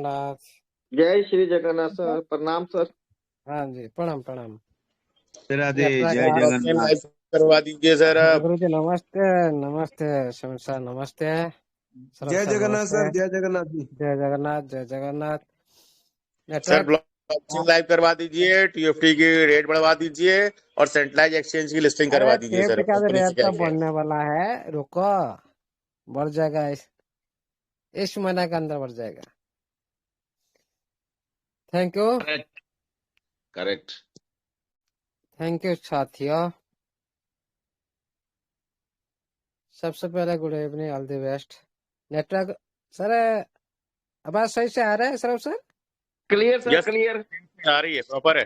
जगन्नाथ। जय श्री जगन्नाथ सर, प्रणाम सर। हाँ जी, प्रणाम प्रणाम। राधे, यात्रा जय का जगन्नाथ। लाइव करवा दीजिए सर आप। गुरु जी नमस्ते। नमस्ते सुमित सर, नमस्ते सरोज जय सर, जगन्नाथ नमस्ते। सर, जय जगन्नाथ जी। जय जगन्नाथ, जय Jagannath. Sir network blockchain live करवा दीजिए, टीएफटी की रेट बढ़वा दीजिए और सेंट्रलाइज एक्सचेंज की लिस्टिंग अरे करवा दीजिए टेप सर। का कंपनी से रेट क्या तो क्या है? बढ़ने वाला है, रुको। बढ़ जाएगा, इस महीने के अंदर बढ़ जाएगा। Thank you, correct. Thank you साथियों। सबसे पहले good evening, all the best. Network sir, आवाज सही से आ रहा है sir? Sir clear sir, yes, clear. आ रही है, प्रॉपर है।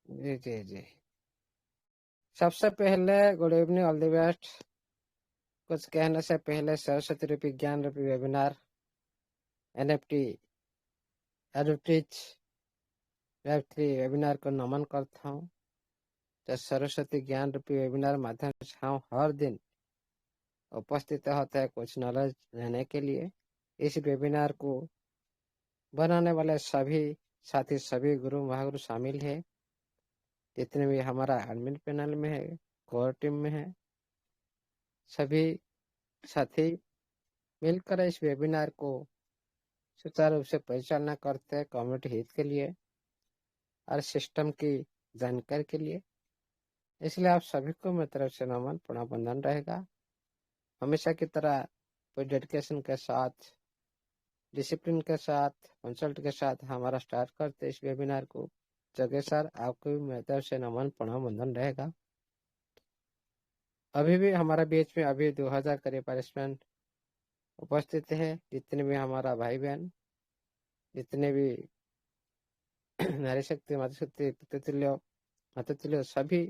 जी जी जी। सबसे पहले good evening, all the best. कुछ कहने से पहले सरस्वती रूपी ज्ञान रूपी वेबिनार, एनएफटी एडवर्टीज वेब3 वेबिनार को नमन करता हूँ। तो सरस्वती ज्ञान रूपी वेबिनार माध्यम से हम हर दिन उपस्थित होता है कुछ नॉलेज लेने के लिए। इस वेबिनार को बनाने वाले सभी साथी, सभी गुरु महागुरु शामिल है। जितने भी हमारा एडमिन पैनल में है, कोर टीम में है, सभी साथी मिलकर इस वेबिनार को सुचारू रूप से परिचालना करते हैं कम्युनिटी हित के लिए और सिस्टम की जानकारी के लिए। इसलिए आप सभी को मेरी तरफ से नमन प्रणाम वंदन रहेगा। हमेशा की तरह कोई डेडिकेशन के साथ, डिसिप्लिन के साथ, कंसल्ट के साथ हमारा स्टार्ट करते इस वेबिनार को। जगह सर, आपको भी मेरी तरफ से नमन प्रणाम वंदन रहेगा। अभी भी हमारा बीच में अभी 2000 करीब पार्टिसिपेंट उपस्थित है। जितने भी हमारा भाई बहन, जितने भी नारी शक्ति, मातृशक्ति, पितृतुल्य, मातृतुल्य, सभी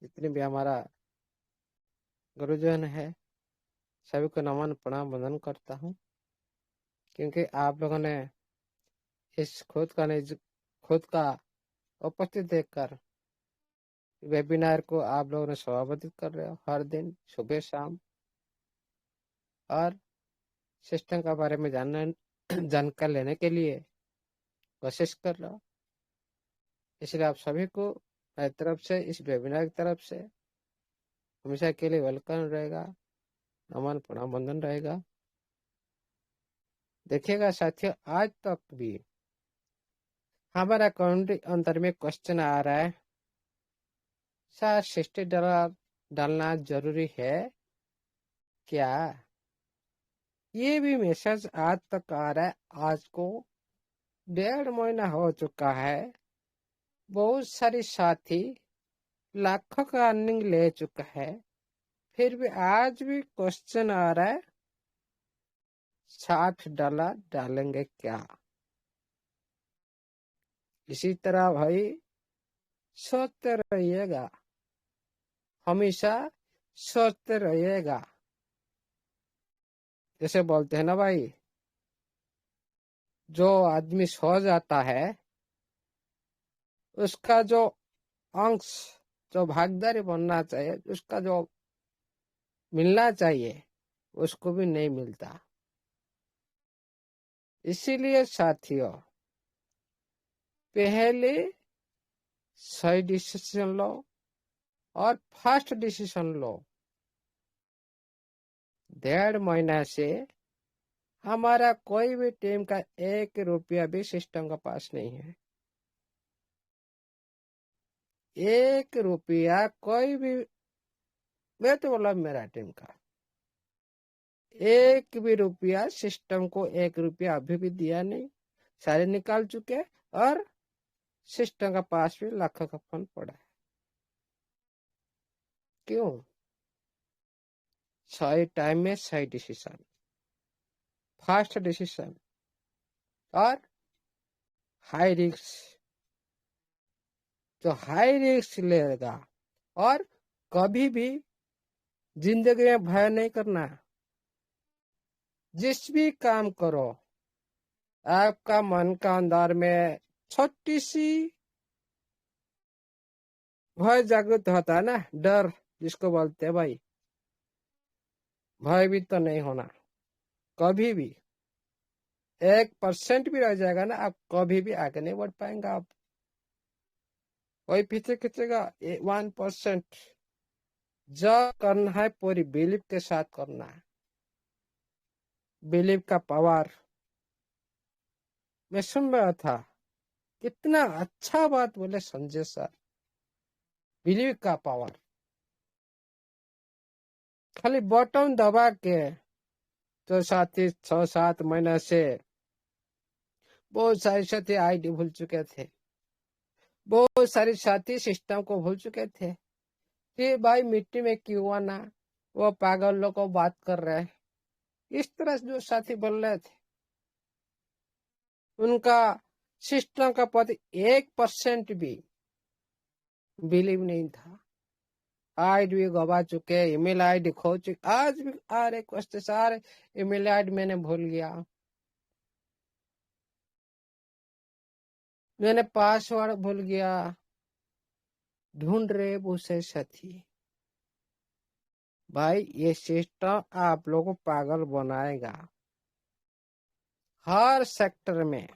जितने भी हमारा गुरुजन है, सभी को नमन प्रणाम वंदन करता हूँ। क्योंकि आप लोगों ने इस खुद का उपस्थित देखकर वेबिनार को आप लोगों ने सभापतित कर रहे हो हर दिन सुबह शाम, और सिस्टम के बारे में जानकारी लेने के लिए कोशिश कर रहे हो। इसलिए आप सभी को मेरी तरफ से, इस वेबिनार की तरफ से हमेशा के लिए वेलकम रहेगा, नमन प्रणाम वंदन रहेगा। देखिएगा साथियों, आज तक भी हमारा कम्युनिटी अंतर में क्वेश्चन आ रहा है, सर $60 डालना जरूरी है क्या? ये भी मैसेज आज तक आ रहा है। आज को 1.5 महीना हो चुका है। बहुत सारी साथी लाखों का अर्निंग ले चुका है, फिर भी आज भी क्वेश्चन आ रहा है $60 डालेंगे क्या? इसी तरह भाई सोचते रहिएगा, हमेशा सोचते रहिएगा। जैसे बोलते हैं ना भाई, जो आदमी सो जाता है उसका जो अंश, जो भागीदारी बनना चाहिए, उसका जो मिलना चाहिए, उसको भी नहीं मिलता। इसीलिए साथियों, पहले सही डिसीजन लो और फास्ट डिसीजन लो। 1.5 महीना से हमारा कोई भी टीम का 1 रुपया भी सिस्टम का पास नहीं है। 1 रुपया कोई भी, मैं तो बोला मेरा टीम का 1 भी रुपया सिस्टम को 1 रुपया अभी भी दिया नहीं। सारे निकाल चुके और सिस्टम का पास भी लाखों का फंड पड़ा है। क्यों? सही टाइम में सही डिसीजन, फास्ट डिसीजन और हाई रिस्क। जो हाई रिस्क लेगा, और कभी भी जिंदगी में भय नहीं करना। जिस भी काम करो, आपका मन का अंदर में छोटी सी भय जागृत होता है ना, डर जिसको बोलते हैं भाई, भयभीत तो नहीं होना कभी भी। 1% भी रह जाएगा ना, आप कभी भी आगे नहीं बढ़ पाएंगे। आप कोई पीछे खींचेगा 1%। जो करना है पूरी बिलीव के साथ करना है। बिलीव का पावर। मैं सुन रहा था, कितना अच्छा बात बोले संजय सर। बिलीव का पावर। खाली बटन दबा के तो साथी 6-7 महीने से बहुत सारे साथी आईडी भूल चुके थे, बहुत सारे साथी सिस्टम को भूल चुके थे कि भाई मिट्टी में क्यों आना, वो पागल लोग को बात कर रहे हैं। इस तरह से जो साथी बोल रहे थे, उनका सिस्टम का प्रति 1% भी बिलीव नहीं था। आईडी भी गवा चुके, ईमेल आईडी खो चुके, आज भी आ रहे क्वेश्चन, सारे ईमेल आईडी मैंने भूल गया, मैंने पासवर्ड भूल गया, ढूंढ रहे दूसरे साथी। भाई ये सिस्टम आप लोगों को पागल बनाएगा हर सेक्टर में।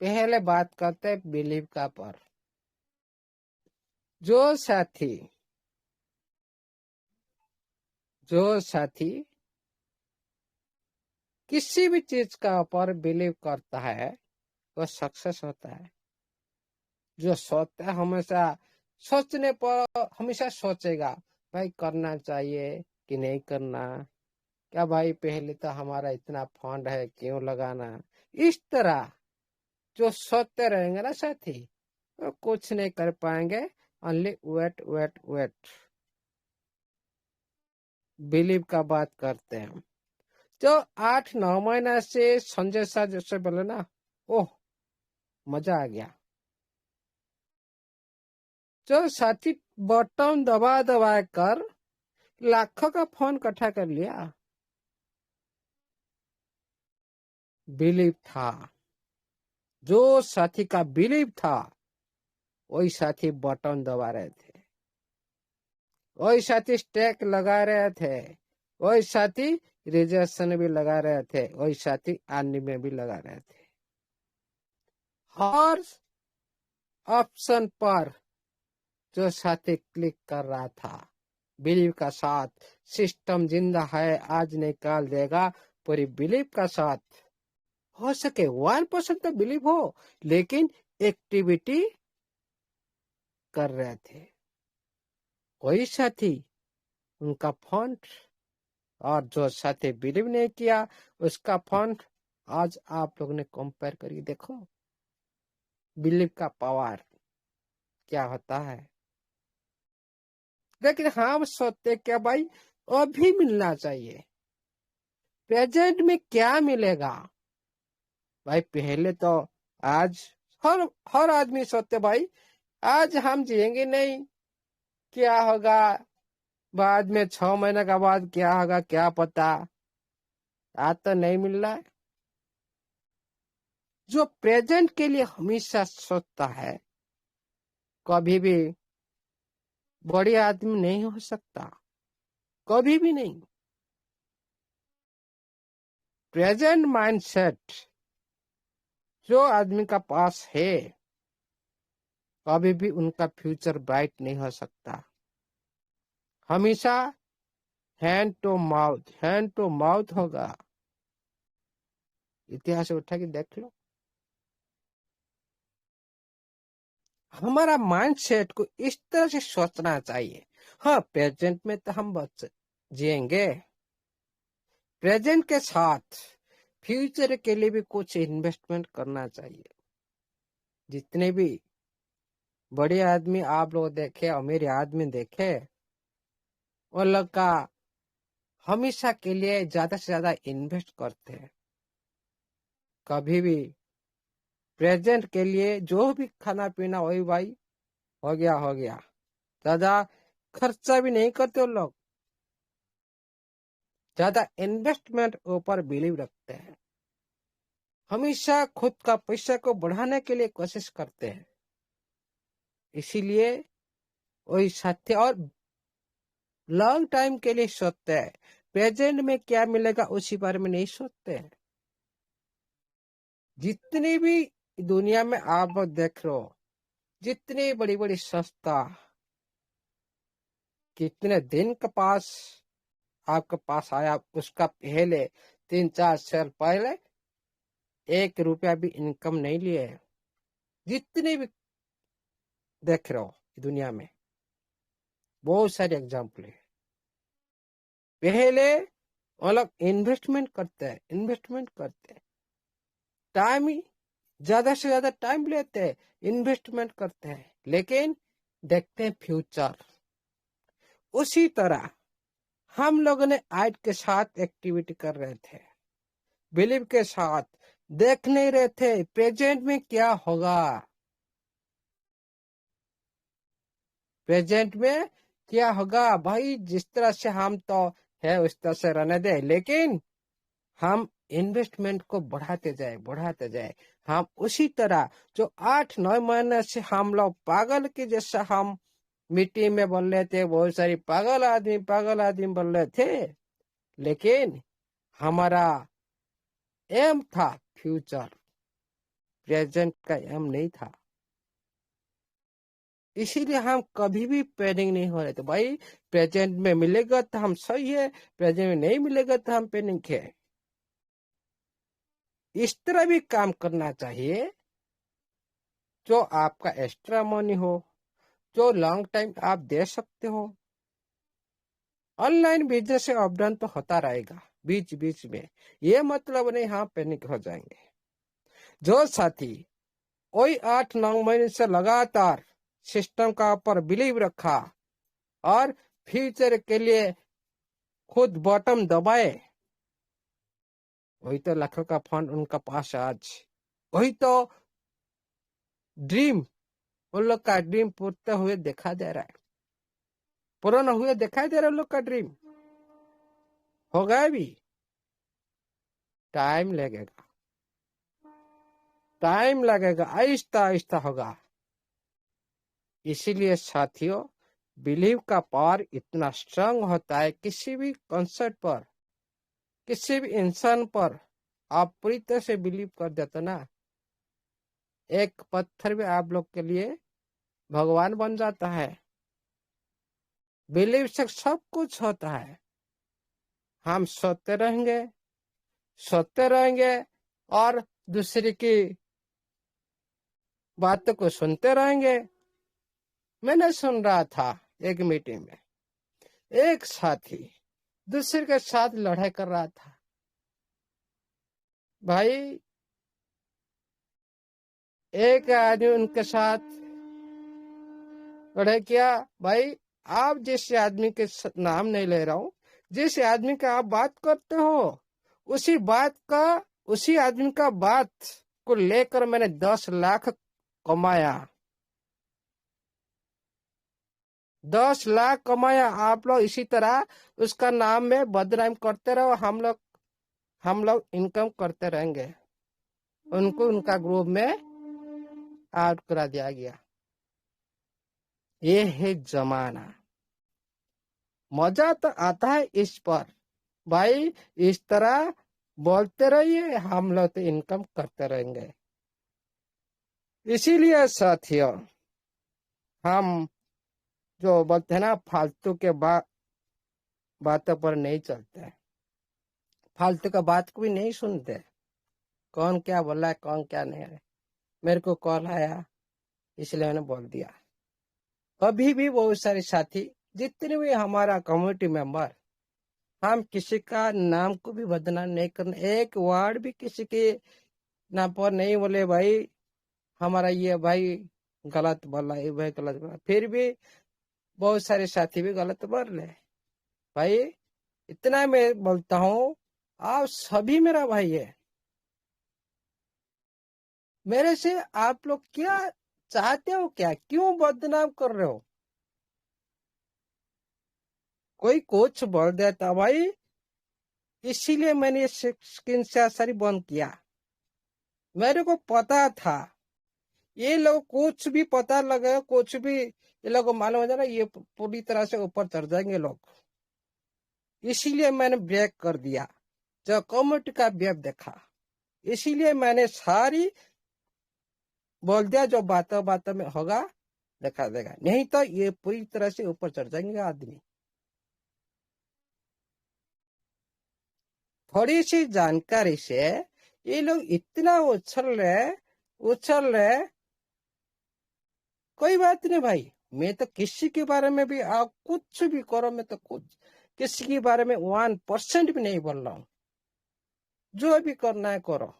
पहले बात करते हैं बिलीव का पर। जो साथी किसी भी चीज का ऊपर बिलीव करता है वो सक्सेस होता है। जो सोचता है हमेशा सोचने पर हमेशा सोचेगा भाई करना चाहिए कि नहीं करना, क्या भाई पहले तो हमारा इतना फंड है क्यों लगाना। इस तरह जो सोचते रहेंगे ना साथी, वो कुछ नहीं कर पाएंगे। Only wait wait wait. Believe का बात करते हैं। जो 8-9 महीना से संजय सर जैसे बोले ना, ओह मजा आ गया। जो साथी बटन दबा दबा कर लाखों का फोन इकट्ठा कर लिया, बिलीव था। जो साथी का बिलीव था वही साथी बटन दबा रहे थे, वही साथी स्टैक लगा रहे थे, वही साथी रिजर्वेशन भी लगा रहे थे, वही साथी आर्मी में भी लगा रहे थे। हर ऑप्शन पर जो साथी क्लिक कर रहा था बिलीव का साथ, सिस्टम जिंदा है, आज निकाल देगा पूरी बिलीव का साथ। हो सके 1% तो बिलीव हो, लेकिन एक्टिविटी कर रहे थे वही साथी, उनका फंड। और जो साथी बिलीव नहीं किया उसका फंड। आज आप लोग ने कंपेयर करके देखो बिलीव का पावर क्या होता है। लेकिन हम सोचते क्या भाई अभी मिलना चाहिए, प्रेजेंट में क्या मिलेगा। भाई पहले तो आज हर आदमी सोचते भाई आज हम जिएंगे नहीं, क्या होगा बाद में, 6 महीने का बाद क्या होगा क्या पता। आज तो नहीं मिल रहा है। जो प्रेजेंट के लिए हमेशा सोचता है कभी भी बड़ी आदमी नहीं हो सकता, कभी भी नहीं। प्रेजेंट माइंडसेट जो आदमी का पास है, कभी भी उनका फ्यूचर ब्राइट नहीं हो सकता। हमेशा हैंड टू माउथ होगा। इतिहास उठा के देख लो। हमारा माइंडसेट को इस तरह से सोचना चाहिए। हाँ प्रेजेंट में तो हम जिएंगे, प्रेजेंट के साथ फ्यूचर के लिए भी कुछ इन्वेस्टमेंट करना चाहिए। जितने भी बड़े आदमी आप लोग देखे, अमीर आदमी देखे, वो लोग का हमेशा के लिए ज्यादा से ज्यादा इन्वेस्ट करते हैं। कभी भी प्रेजेंट के लिए जो भी खाना पीना वही भाई हो गया, ज्यादा खर्चा भी नहीं करते वो लोग। ज्यादा इन्वेस्टमेंट ऊपर बिलीव रखते हैं, हमेशा खुद का पैसा को बढ़ाने के लिए कोशिश करते हैं। इसीलिए वही साथी और लॉन्ग टाइम के लिए सोचते हैं। प्रेजेंट में क्या मिलेगा उसी बारे में नहीं सोचते हैं। जितनी भी दुनिया में आप देख रहे हो, जितनी बड़ी बड़ी संस्था, कितने दिन के पास आपके पास आया, उसका पहले 3-4 साल पहले 1 रुपया भी इनकम नहीं लिए। जितने भी देख रहे हो दुनिया में, बहुत सारे एग्जाम्पल है। पहले वो लोग इन्वेस्टमेंट करते हैं, टाइम ही ज्यादा से ज्यादा टाइम लेते हैं, इन्वेस्टमेंट करते हैं, लेकिन देखते हैं फ्यूचर। उसी तरह हम लोगों ने आज के साथ एक्टिविटी कर रहे थे, बिलीव के साथ देख नहीं रहे थे प्रेजेंट में क्या होगा, प्रेजेंट में क्या होगा। भाई जिस तरह से हम तो है उस तरह से रहने दे, लेकिन हम इन्वेस्टमेंट को बढ़ाते जाए। हम उसी तरह जो 8-9 महीने से हम लोग पागल के जैसा हम मीटिंग में बोल रहे थे, बहुत सारी पागल आदमी बोल रहे थे, लेकिन हमारा एम था फ्यूचर, प्रेजेंट का एम नहीं था। इसीलिए हम कभी भी पैनिक नहीं हो रहे थे। भाई प्रेजेंट में मिलेगा तो हम सही है, प्रेजेंट में नहीं मिलेगा तो हम पैनिक है। इस तरह भी काम करना चाहिए जो आपका एक्स्ट्रा मनी हो, जो लॉन्ग टाइम आप दे सकते हो। ऑनलाइन बिजनेस से अप डाउन तो होता रहेगा बीच बीच में, ये मतलब नहीं हाँ पैनिक हो जाएंगे। जो साथी वही 8-9 महीने से लगातार सिस्टम का ऊपर बिलीव रखा और फ्यूचर के लिए खुद बॉटम दबाए, वही तो लाखों का फंड उनका पास आज, वही तो ड्रीम, उन लोग का ड्रीम पूरा हुए देखा दे रहा है, पूर्ण हुए दिखाई दे रहा है। उन लोग का ड्रीम हो गया भी, टाइम लगेगा, आहिस्ता आहिस्ता होगा। इसीलिए साथियों, बिलीव का पावर इतना स्ट्रांग होता है। किसी भी कॉन्सेप्ट पर, किसी भी इंसान पर आप पूरी तरह से बिलीव कर देते ना, एक पत्थर भी आप लोग के लिए भगवान बन जाता है। बिलीव से सब कुछ होता है। हम सोते रहेंगे और दूसरे की बातों को सुनते रहेंगे। मैंने सुन रहा था एक मीटिंग में, एक साथी दूसरे के साथ लड़ाई कर रहा था। भाई एक आदमी उनके साथ लड़ाई किया। भाई आप जिस आदमी के नाम नहीं ले रहा हूं, जिस आदमी का आप बात करते हो, उसी आदमी का बात को लेकर मैंने 10 लाख कमाया, 10 लाख कमाया। आप लोग इसी तरह उसका नाम में बदनाम करते रहो, हम लोग इनकम करते रहेंगे। उनको उनका ग्रुप में ऐड करा दिया गया। ये है जमाना। मजा तो आता है इस पर। भाई इस तरह बोलते रहिए, हम लोग तो इनकम करते रहेंगे। इसीलिए साथियों, हम जो बोलते हैं ना, फालतू के बातों पर नहीं चलते, फालतू का बात को भी नहीं सुनते। कौन क्या बोला है, कौन क्या नहीं है। मेरे को कॉल आया इसलिए मैंने बोल दिया। कभी भी बहुत सारे साथी, जितने भी हमारा कम्युनिटी मेंबर, हम किसी का नाम को भी बदनाम नहीं करना, एक वर्ड भी किसी के नाम पर नहीं बोले। भाई हमारा ये भाई गलत बोला, ये भाई गलत बोला, फिर भी बहुत सारे साथी भी गलत बोल रहे। भाई इतना मैं बोलता हूँ, आप सभी मेरा भाई है। मेरे से आप लोग क्या चाहते हो, क्या क्यों बदनाम कर रहे हो? कोई कुछ बोल देता भाई, इसीलिए मैंने स्क्रीन से सारी बंद किया। मेरे को पता था ये लोग कुछ भी पता लगे, कुछ भी ये लोग मालूम हो जाए ना, ये पूरी तरह से ऊपर चढ़ जाएंगे लोग। इसीलिए मैंने ब्रेक कर दिया। जब कम्युनिटी का वेब देखा, इसीलिए मैंने सारी बोल दिया, जो बातों बातों में होगा देखा देगा, नहीं तो ये पूरी तरह से ऊपर चढ़ जाएंगे आदमी। थोड़ी सी जानकारी से ये लोग इतना उछल रहे। कोई बात नहीं भाई, मैं तो किसी के बारे में भी आप कुछ भी करो, मैं तो कुछ किसी के बारे में 1% भी नहीं बोल रहा हूँ। जो भी करना है करो,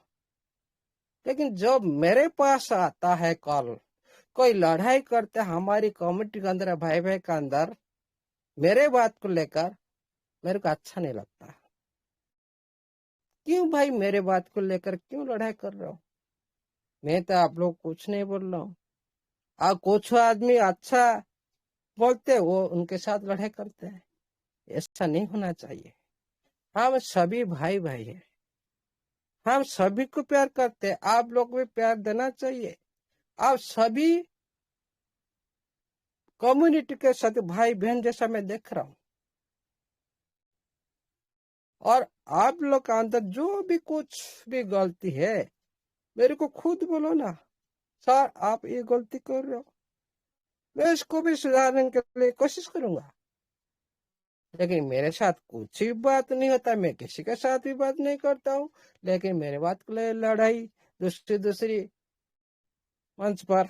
लेकिन जब मेरे पास आता है कॉल, कोई लड़ाई करते हमारी कम्युनिटी के अंदर, भाई भाई के अंदर, मेरे बात को लेकर, मेरे को अच्छा नहीं लगता। क्यों भाई मेरे बात को लेकर क्यों लड़ाई कर रहे हो? मैं तो आप लोग कुछ नहीं बोल रहा हूँ। आप कुछ आदमी अच्छा बोलते वो उनके साथ लड़ाई करते हैं, ऐसा नहीं होना चाहिए। हम सभी भाई भाई है, हम सभी को प्यार करते हैं, आप लोग भी प्यार देना चाहिए। आप सभी कम्युनिटी के साथ भाई बहन जैसा मैं देख रहा हूँ। और आप लोग का अंदर जो भी कुछ भी गलती है, मेरे को खुद बोलो ना, सर आप ये गलती कर रहे हो, मैं इसको भी सुधारने के लिए कोशिश करूंगा। लेकिन मेरे साथ कुछ भी बात नहीं होता, मैं किसी के साथ भी बात नहीं करता हूँ, लेकिन मेरे बात के लिए लड़ाई, दूसरी मंच पर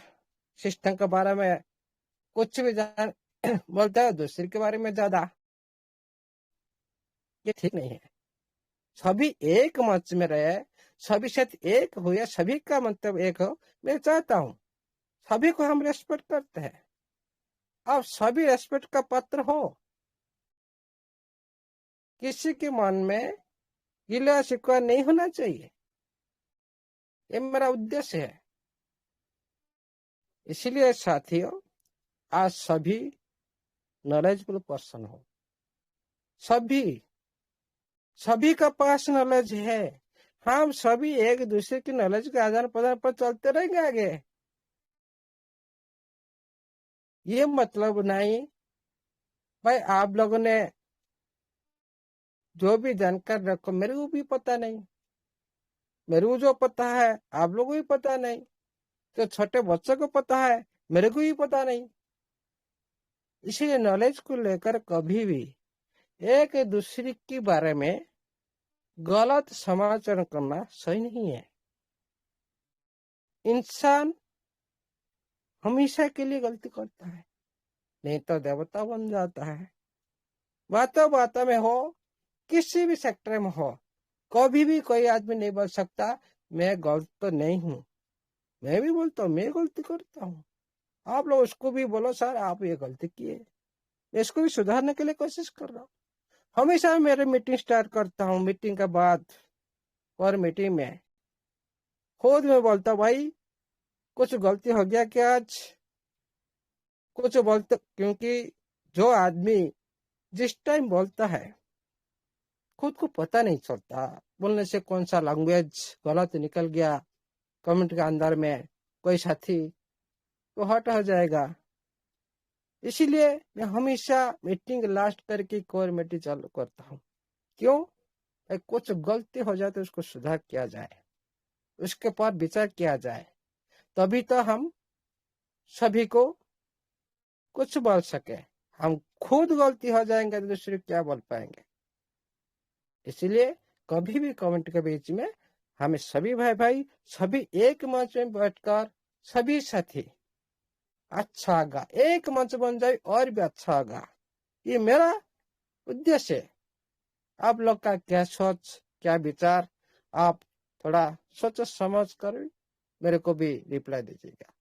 सिस्टम के बारे में कुछ भी जान बोलता है, दूसरे के बारे में ज्यादा, ये ठीक नहीं है। सभी एक मंच में रहे, सभी साथ एक हुए, सभी का मंतव्य एक हो, मैं चाहता हूँ। सभी को हम रेस्पेक्ट करते हैं, आप सभी रेस्पेक्ट का पात्र हो। किसी के मन में गिला शिकवा नहीं होना चाहिए, ये मेरा उद्देश्य है। इसलिए साथियों, आज सभी नॉलेजफुल पर्सन हो, सभी का पास नॉलेज है। हम सभी एक दूसरे की नॉलेज के आदान प्रदान पर चलते रहेंगे आगे। ये मतलब नहीं भाई आप लोगों ने जो भी जानकारी रखो, मेरे को भी पता नहीं, मेरे को जो पता है आप लोगों को भी पता नहीं, तो छोटे बच्चों को पता है, मेरे को भी पता नहीं। इसलिए नॉलेज को लेकर कभी भी एक दूसरे के बारे में गलत समाचार करना सही नहीं है। इंसान हमेशा के लिए गलती करता है, नहीं तो देवता बन जाता है। बातों बातों में हो, किसी भी सेक्टर में हो, कभी भी कोई आदमी नहीं बोल सकता मैं गलत तो नहीं हूँ। मैं भी बोलता हूँ मैं गलती करता हूँ, आप लोग उसको भी बोलो सर आप ये गलती किए, इसको भी सुधारने के लिए कोशिश कर रहा हूँ। हमेशा मेरे मीटिंग स्टार्ट करता हूँ, मीटिंग के बाद और मीटिंग में खुद में बोलता हूँ भाई कुछ गलती हो गया क्या आज, कुछ बोलते, क्योंकि जो आदमी जिस टाइम बोलता है खुद को पता नहीं चलता, बोलने से कौन सा लैंग्वेज गलत निकल गया कमेंट के अंदर में, कोई साथी तो हट हो जाएगा। इसीलिए मैं हमेशा मीटिंग लास्ट करके कोर मीटिंग चालू करता हूँ। क्यों? कुछ गलती हो जाए तो उसको सुधार किया जाए, उसके ऊपर विचार किया जाए, तभी तो हम सभी को कुछ बोल सके। हम खुद गलती हो जाएंगे तो दूसरे क्या बोल पाएंगे। इसलिए कभी भी कमेंट के बीच में हमें सभी भाई भाई सभी एक मंच में बैठकर सभी साथी अच्छा होगा, एक मंच बन जाए और भी अच्छा होगा, ये मेरा उद्देश्य है। आप लोग का क्या सोच क्या विचार, आप थोड़ा सोच समझ कर मेरे को भी रिप्लाई दीजिएगा।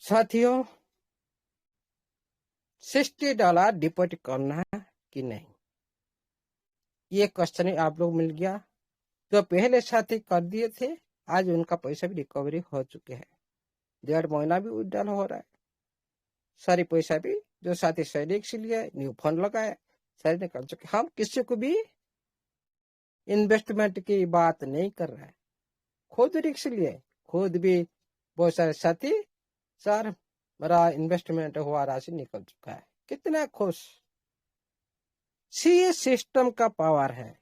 साथियों, $60 डिपॉजिट करना कि नहीं, ये क्वेश्चन आप लोग मिल गया। जो पहले साथी कर दिए थे आज उनका पैसा भी रिकवरी हो चुके हैं, 1.5 महीना भी विड्रॉल हो रहा है। सारी पैसा भी जो साथी सैनिक से लिए न्यू फंड लगाए सारे निकल चुके। हम किसी को भी इन्वेस्टमेंट की बात नहीं कर रहे हैं, खुद रिस्क लिए, खुद भी बहुत सारे साथी सर मेरा इन्वेस्टमेंट हुआ राशि निकल चुका है, कितना खुश। सी सिस्टम का पावर है,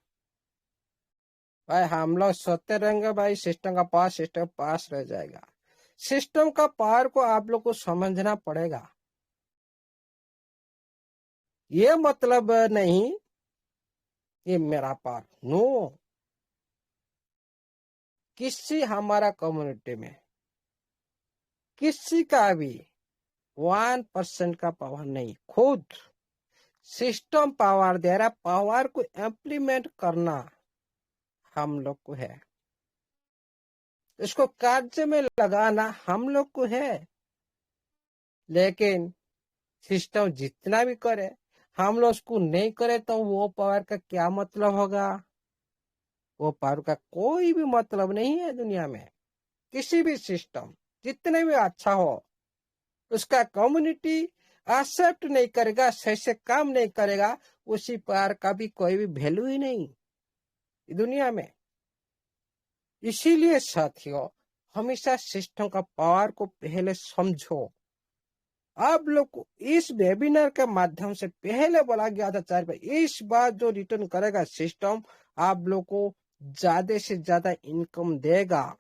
भाई हम लोग सोते रहेंगे भाई सिस्टम का पास रह जाएगा। सिस्टम का पावर को आप लोग को समझना पड़ेगा। ये मतलब नहीं ये मेरा पावर, नो। किसी हमारा कम्युनिटी में किसी का भी 1% का पावर नहीं, खुद सिस्टम पावर दे रहा। पावर को इम्प्लीमेंट करना हम लोग को है, इसको कार्य में लगाना हम लोग को है। लेकिन सिस्टम जितना भी करे, हम लोग उसको नहीं करे तो वो पावर का क्या मतलब होगा? वो पावर का कोई भी मतलब नहीं है दुनिया में। किसी भी सिस्टम जितने भी अच्छा हो, उसका कम्युनिटी एक्सेप्ट नहीं करेगा, सही से काम नहीं करेगा, उसी पावर का भी कोई भी वैल्यू ही नहीं दुनिया में। इसीलिए साथियों, हमेशा सिस्टम का पावर को पहले समझो। आप लोग को इस वेबिनार के माध्यम से पहले बोला गया था 4 बार, इस बार जो रिटर्न करेगा सिस्टम, आप लोग को ज्यादा से ज्यादा इनकम देगा।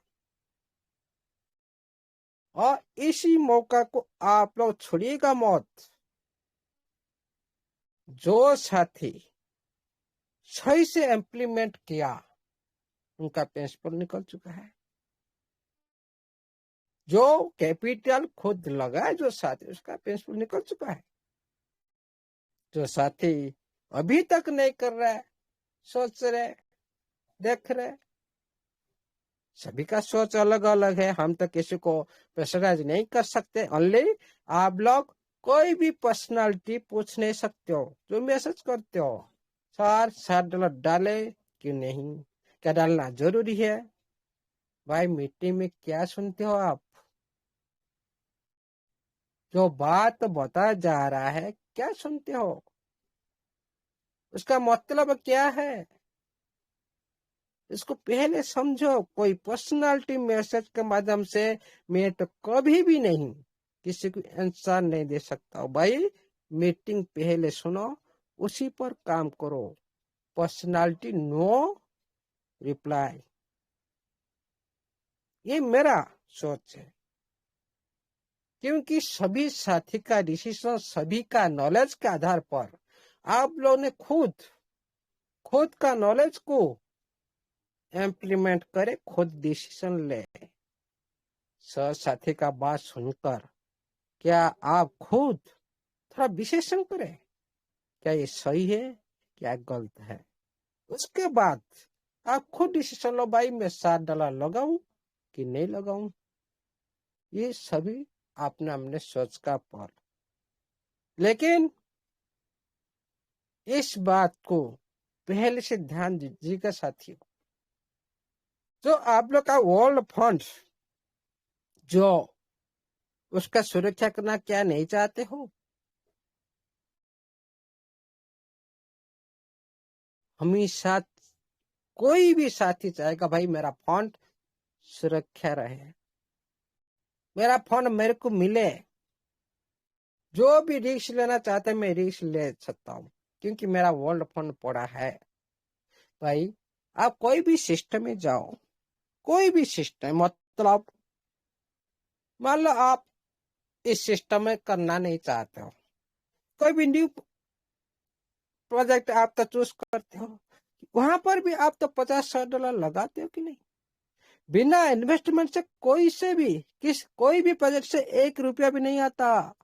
और इसी मौका को आप लोग छोड़िएगा मत। जो साथी सही से इम्प्लीमेंट किया, उनका प्रिंसिपल निकल चुका है। जो कैपिटल खुद लगा, जो साथी उसका प्रिंसिपल निकल चुका है। जो साथी अभी तक नहीं कर रहा है, सोच रहे, देख रहे, सभी का सोच अलग अलग है। हम तो किसी को प्रेशराइज नहीं कर सकते। ओनली आप लोग कोई भी पर्सनालिटी पूछ नहीं सकते हो। जो मैसेज करते हो, सर $7 डाले कि नहीं, क्या डालना जरूरी है? भाई मीटिंग में क्या सुनते हो आप? जो बात बताया जा रहा है क्या सुनते हो? उसका मतलब क्या है? इसको पहले समझो। कोई पर्सनालिटी मैसेज के माध्यम से मैं तो कभी भी नहीं किसी को आंसर नहीं दे सकता। भाई मीटिंग पहले सुनो, उसी पर काम करो। पर्सनालिटी नो रिप्लाई, ये मेरा सोच है। क्योंकि सभी साथी का डिसीजन सभी का नॉलेज के आधार पर आप लोगों ने खुद का नॉलेज को इम्प्लीमेंट करे, खुद डिसीजन ले। साथी का बात सुनकर क्या आप खुद थोड़ा विश्लेषण करें, क्या ये सही है क्या गलत है। उसके बाद आप खुद डिसीजन लो, भाई मैं $7 लगाऊं कि नहीं लगाऊं। ये सभी आपने हमने सोच का पर। लेकिन इस बात को पहले से ध्यान दीजिएगा साथियों। जो आप लोग का वर्ल्ड फंड, जो उसका सुरक्षा करना क्या नहीं चाहते हो? हमेशा कोई भी साथी चाहेगा भाई मेरा फंड सुरक्षा रहे, मेरा फंड मेरे को मिले। जो भी रिस्क लेना चाहते हैं मैं रिस्क ले सकता हूँ, क्योंकि मेरा वर्ल्ड फंड पड़ा है। भाई आप कोई भी सिस्टम में जाओ, कोई भी सिस्टम, मतलब मान लो आप इस सिस्टम में करना नहीं चाहते हो, कोई भी न्यू प्रोजेक्ट आप तो चूज करते हो, वहां पर भी आप तो $50-100 लगाते हो कि नहीं? बिना इन्वेस्टमेंट से कोई भी प्रोजेक्ट से $1 भी नहीं आता।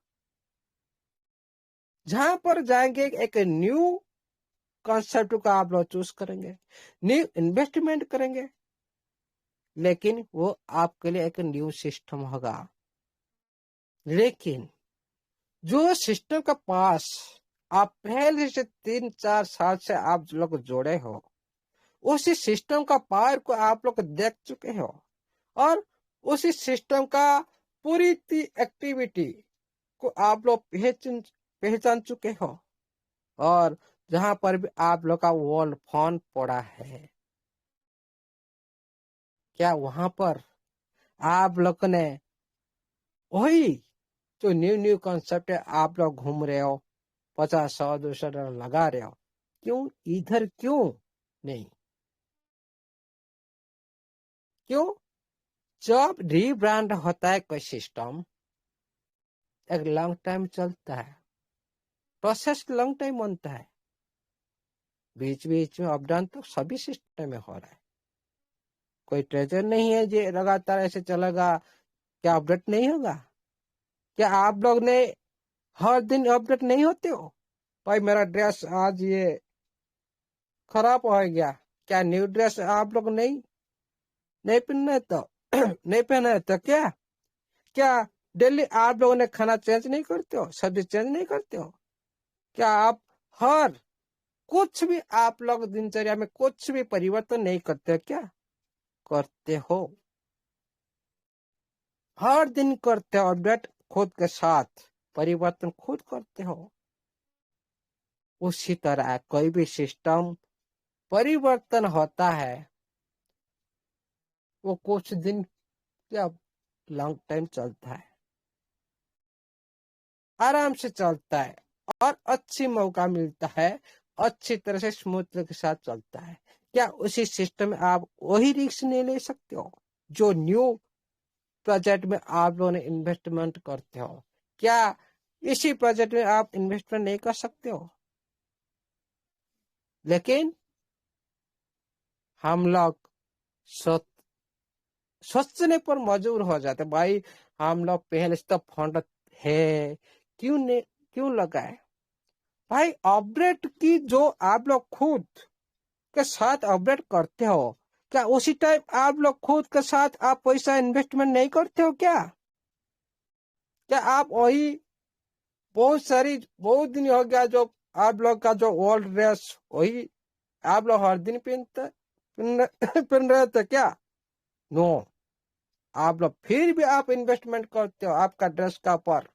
जहां पर जाएंगे एक न्यू कॉन्सेप्ट का आप लोग चूज करेंगे, न्यू इन्वेस्टमेंट करेंगे, लेकिन वो आपके लिए एक न्यू सिस्टम होगा। लेकिन जो सिस्टम का पास आप पहले से 3-4 साल से आप लोग जोड़े हो, उसी सिस्टम का पावर को आप लोग देख चुके हो, और उसी सिस्टम का पूरी एक्टिविटी को आप लोग पहचान चुके हो। और जहां पर भी आप लोग का वर्ल्ड फंड पड़ा है, क्या वहां पर आप लोग ने वही जो न्यू कॉन्सेप्ट है आप लोग घूम रहे हो, 50-100-200 डॉलर लगा रहे हो, क्यों इधर क्यों नहीं? क्यों? जब रीब्रांड होता है कोई सिस्टम, एक लॉन्ग टाइम चलता है, प्रोसेस लॉन्ग टाइम बनता है, बीच बीच में अपडाउन तो सभी सिस्टम में हो रहा है। कोई ट्रेजर नहीं है जो लगातार ऐसे चलेगा, क्या अपडेट नहीं होगा? क्या आप लोग ने हर दिन अपडेट नहीं होते हो? भाई मेरा ड्रेस आज ये खराब हो गया, क्या न्यू ड्रेस आप लोग नहीं नहीं पहनना है तो नहीं पहना है तो क्या डेली आप लोगों ने खाना चेंज नहीं करते हो, सब्जी चेंज नहीं करते हो? क्या आप हर कुछ भी आप लोग दिनचर्या में कुछ भी परिवर्तन नहीं करते हो? क्या करते हो? हर दिन करते हो अपडेट, खुद के साथ परिवर्तन खुद करते हो। उसी तरह कोई भी सिस्टम परिवर्तन होता है, वो कुछ दिन या लॉन्ग टाइम चलता है, आराम से चलता है और अच्छी मौका मिलता है, अच्छी तरह से स्मूथ के साथ चलता है। क्या उसी सिस्टम में आप वही रिस्क नहीं ले सकते हो जो न्यू प्रोजेक्ट में आप लोगों ने इन्वेस्टमेंट करते हो? क्या इसी प्रोजेक्ट में आप इन्वेस्टमेंट नहीं कर सकते हो? लेकिन हम लोग सोचने पर मजबूर हो जाते, भाई हम लोग पहले से तो फंड है, क्यों लगाए? भाई अपडेट की जो आप लोग खुद के साथ अपडेट करते हो, क्या उसी टाइम आप लोग खुद के साथ आप पैसा इन्वेस्टमेंट नहीं करते हो? क्या आप वही बहुत दिन हो गया जो आप लोग का जो ओल्ड ड्रेस वही आप लोग हर दिन पहन रहे थे क्या? नो, आप लोग फिर भी आप इन्वेस्टमेंट करते हो आपका ड्रेस का पर,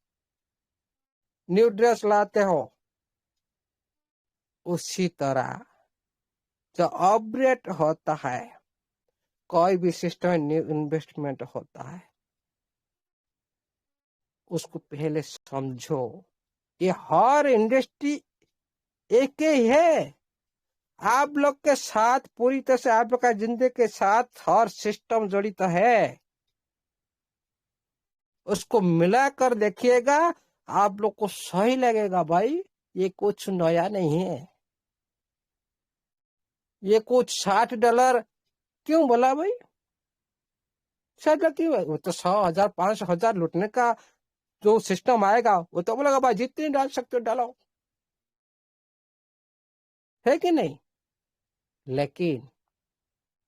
न्यू ड्रेस लाते हो। उसी तरह जो अपग्रेड होता है, कोई भी सिस्टम में न्यू इन्वेस्टमेंट होता है, उसको पहले समझो। ये हर इंडस्ट्री एक ही है, आप लोग के साथ पूरी तरह से आप लोग का जिंदगी के साथ हर सिस्टम जड़ित है। उसको मिलाकर देखिएगा, आप लोग को सही लगेगा, भाई ये कुछ नया नहीं है। ये कुछ $60 क्यों बोला भाई? $60 क्यों? वो तो 100,000 500,000 लूटने का जो सिस्टम आएगा, वो तो बोलेगा भाई जितने डाल सकते हो डालो, है कि नहीं? लेकिन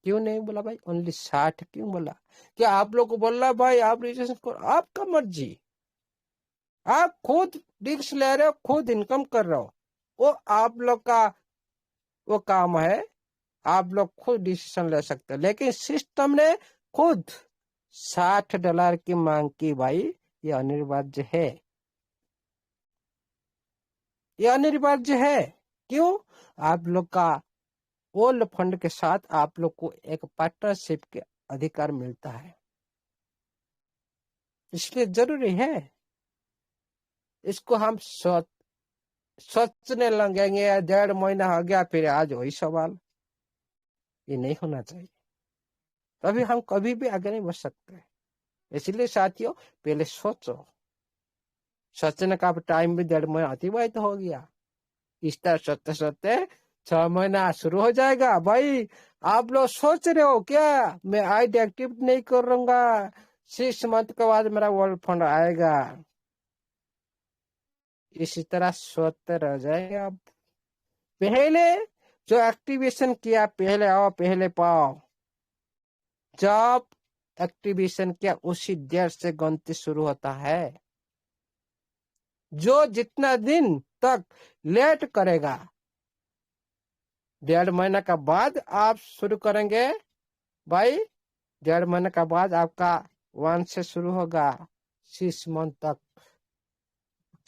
क्यों नहीं बोला भाई? ओनली 60 क्यों बोला? क्या आप लोग को बोल रहा भाई आप रजिस्ट्रेशन करो? आपका मर्जी, आप खुद रिस्क ले रहे हो, खुद इनकम कर रहे हो, वो आप लोग का वो काम है, आप लोग खुद डिसीजन ले सकते हो। लेकिन सिस्टम ने खुद $60 की मांग की भाई, ये अनिवार्य है, ये अनिवार्य है। क्यों? आप लोग का ओल्ड फंड के साथ आप लोग को एक पार्टनरशिप के अधिकार मिलता है, इसलिए जरूरी है। इसको हम सोचने लगेंगे 1.5 महीना हो गया फिर आज वही सवाल, ये नहीं होना चाहिए। तभी हम कभी भी आगे नहीं बढ़ सकते। इसलिए साथियों, पहले सोचो। सोचने का टाइम भी 1.5 महीना अतिबाहित हो गया, इस तरह सोचते सोचते 6 महीना शुरू हो जाएगा। भाई आप लोग सोच रहे हो क्या मैं आज एक्टिव नहीं करूंगा, 6 मंथ के बाद मेरा वर्ल्ड फंड आएगा? इसी तरह सोचते रह जाएंगे आप। पहले जो एक्टिवेशन किया, पहले आओ पहले पाओ। जब एक्टिवेशन किया उसी देर से गिनती शुरू होता है। जो जितना दिन तक लेट करेगा, 1.5 महीना का बाद आप शुरू करेंगे भाई, 1.5 महीने का बाद आपका 1 से शुरू होगा 6 मंथ तक।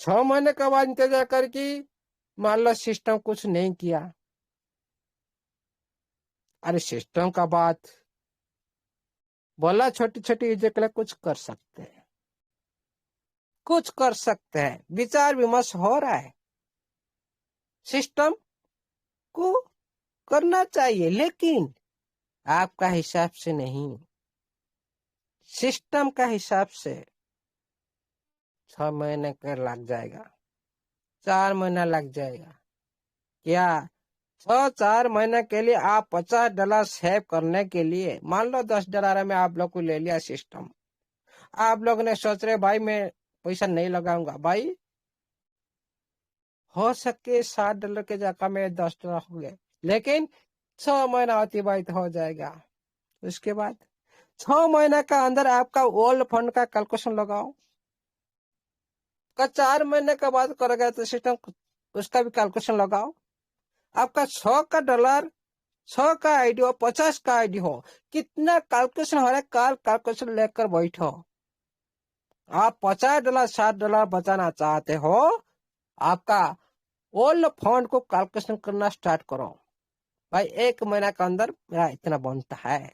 6 महीने का बाद इंतजार करके मान लो सिस्टम कुछ नहीं किया, अरे सिस्टम का बात बोला, छोटी छोटी चीजों के लिए कुछ कर सकते हैं, कुछ कर सकते हैं, विचार विमर्श हो रहा है, सिस्टम को करना चाहिए, लेकिन आपका हिसाब से नहीं। सिस्टम का हिसाब से 6 महीने का लग जाएगा, 4 महीना लग जाएगा। क्या 4 महीने के लिए आप $50 सेव करने के लिए, मान लो $10 में आप लोग को ले लिया सिस्टम। आप लोग ने सोच रहे भाई मैं पैसा नहीं लगाऊंगा, भाई हो सके $60 के जगह में $10 हो गए, लेकिन 6 महीना अतिबाहित हो जाएगा। उसके बाद 6 महीने का अंदर आपका ओल्ड फंड का कैलकुलेशन लगाओ। 4 महीने के बाद करेगा तो सिस्टम उसका भी कैलकुलेशन लगाओ। आपका $100 का आईडी हो, 50 का आईडी हो, कितना कैलकुलेशन हो रहा है, कैलकुलेशन लेकर बैठो। आप $50 $60 बचाना चाहते हो, आपका ओल्ड फंड को कैलकुलेशन करना स्टार्ट करो। भाई 1 महीना के अंदर मेरा इतना बनता है,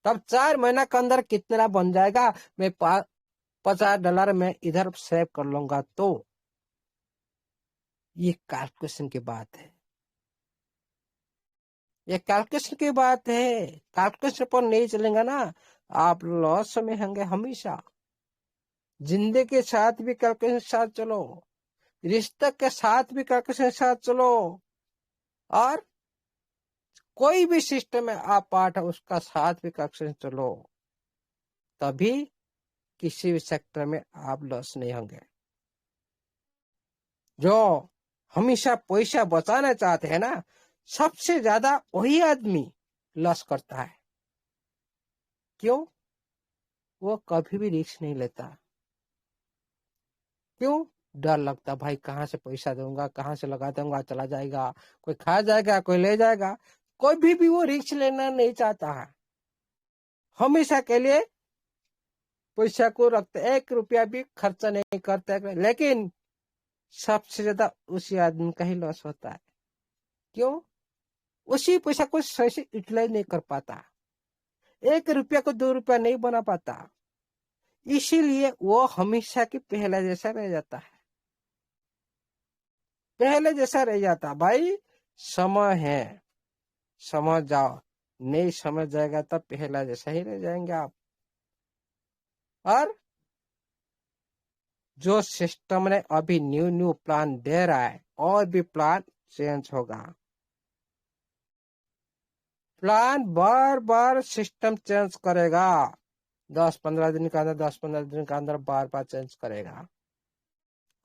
तब 4 महीना के अंदर कितना बन जाएगा, मैं $50 में इधर सेव कर लूंगा। तो ये कैलकुलेशन की बात है, ये कैलकुलेशन की बात है। कैलकुलेशन पर नहीं चलेगा ना, आप लॉस में होंगे हमेशा। जिंदगी के साथ भी कैलकुलेशन साथ चलो, रिश्ते के साथ भी कैलकुलेशन साथ चलो, और कोई भी सिस्टम में आप पार्ट है उसका साथ भी कैलकुलेशन चलो, तभी किसी भी सेक्टर में आप लॉस नहीं होंगे। जो हमेशा पैसा बचाना चाहते हैं ना, सबसे ज्यादा वही आदमी लॉस करता है। क्यों? वो कभी भी रिस्क नहीं लेता। क्यों? डर लगता, भाई कहाँ से पैसा दूंगा, कहाँ से लगा दूंगा, चला जाएगा, कोई खा जाएगा, कोई ले जाएगा। कोई भी वो रिस्क लेना नहीं चाहता है, हमेशा के लिए पैसा को रखते, 1 रुपया भी खर्चा नहीं करते। लेकिन सबसे ज्यादा उसी आदमी का ही लॉस होता है। क्यों? उसी पैसा को सही से यूटिलाइज नहीं कर पाता, 1 रुपया को 2 रुपया नहीं बना पाता, इसीलिए वो हमेशा की पहले जैसा रह जाता है, पहले जैसा रह जाता। भाई समय है, समझ जाओ, नहीं समझ जाएगा तब पहला जैसा ही रह जाएंगे आप। और जो सिस्टम ने अभी न्यू प्लान दे रहा है, और भी प्लान चेंज होगा। प्लान बार बार सिस्टम चेंज करेगा, 10-15 दिन के अंदर, 10-15 दिन के अंदर बार बार चेंज करेगा।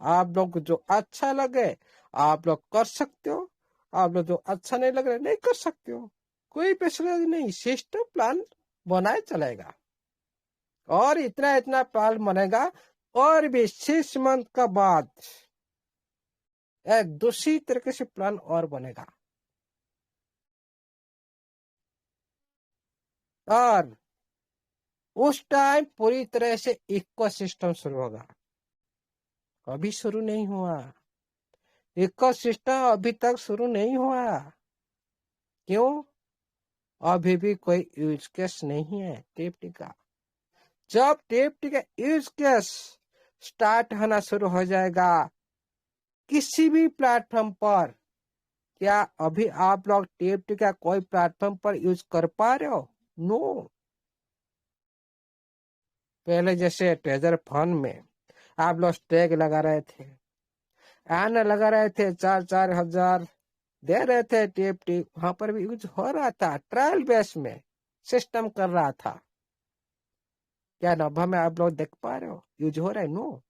आप लोग जो अच्छा लगे आप लोग कर सकते हो, आप लोग जो अच्छा नहीं लग रहा नहीं कर सकते हो, कोई प्रेशराइज नहीं, सिस्टम प्लान बनाए चलेगा। और इतना इतना प्लान बनेगा, और भी 6 मंथ का बाद एक दूसरी तरीके से प्लान और बनेगा। और उस टाइम पूरी तरह से इकोसिस्टम शुरू होगा। अभी शुरू नहीं हुआ, इकोसिस्टम अभी तक शुरू नहीं हुआ। क्यों? अभी भी कोई यूज केस नहीं है टीएफटी का। जब टीएफटी का यूज केस स्टार्ट होना शुरू हो जाएगा किसी भी प्लेटफॉर्म पर, क्या अभी आप लोग टीएफटी का कोई प्लेटफॉर्म पर यूज कर पा रहे हो? नो। पहले जैसे ट्रेजर फंड में आप लोग स्टेक लगा रहे थे, आने लगा रहे थे, 4-4 हजार दे रहे थे टीएफटी, वहां पर भी यूज हो रहा था, ट्रायल बेस में सिस्टम कर रहा था। क्या नभा में आप लोग देख पा रहे हो यूज हो रहा है? नो,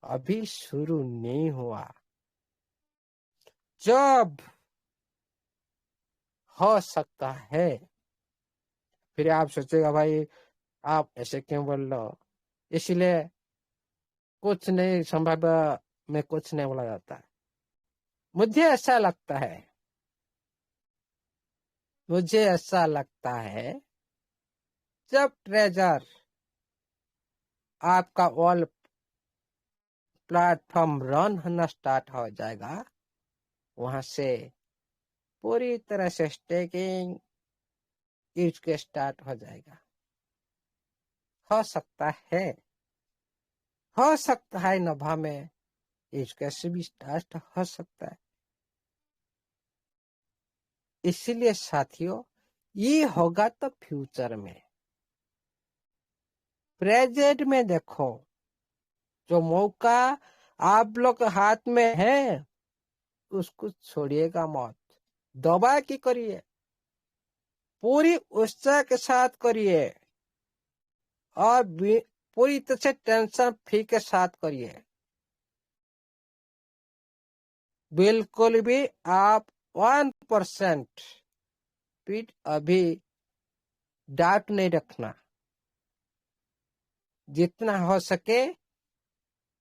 अभी शुरू नहीं हुआ। जब हो सकता है, फिर आप सोचेगा भाई आप ऐसे क्यों बोल रहे हो, इसलिए कुछ नहीं संभव में कुछ नहीं बोला जाता है। मुझे ऐसा लगता है, मुझे ऐसा लगता है जब ट्रेजर आपका ऑल प्लेटफॉर्म रन होना स्टार्ट हो जाएगा, वहां से पूरी तरह से स्टेकिंग यूज के स्टार्ट हो जाएगा। हो सकता है, हो सकता है नभा में यूज कैसे भी स्टार्ट हो सकता है। इसीलिए साथियों, ये होगा तो फ्यूचर में। प्रेजेंट में देखो, जो मौका आप लोग हाथ में है उसको छोड़िएगा मत। दबा के करिए, पूरी उत्साह के साथ करिए और पूरी तरह से टेंशन फ्री के साथ करिए। बिल्कुल भी आप 1% भी अभी डाउट नहीं रखना। जितना हो सके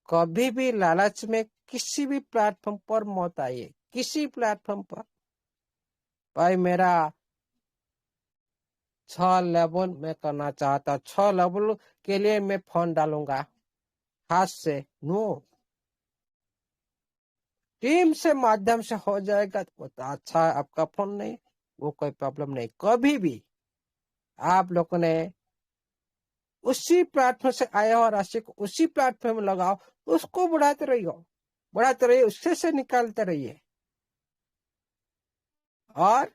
कभी भी लालच में किसी भी प्लेटफॉर्म पर मत आइए। किसी प्लेटफॉर्म पर भाई मेरा 6 लेवल में करना चाहता, 6 लेवल के लिए मैं फोन डालूंगा हाथ से, नो। टीम से माध्यम से हो जाएगा तो अच्छा है, आपका फोन नहीं, वो कोई प्रॉब्लम नहीं। कभी भी आप लोगों ने उसी प्लेटफॉर्म से आया हुआ राशि को उसी प्लेटफॉर्म में लगाओ, उसको बढ़ाते रहिए, उससे से निकालते रहिए। और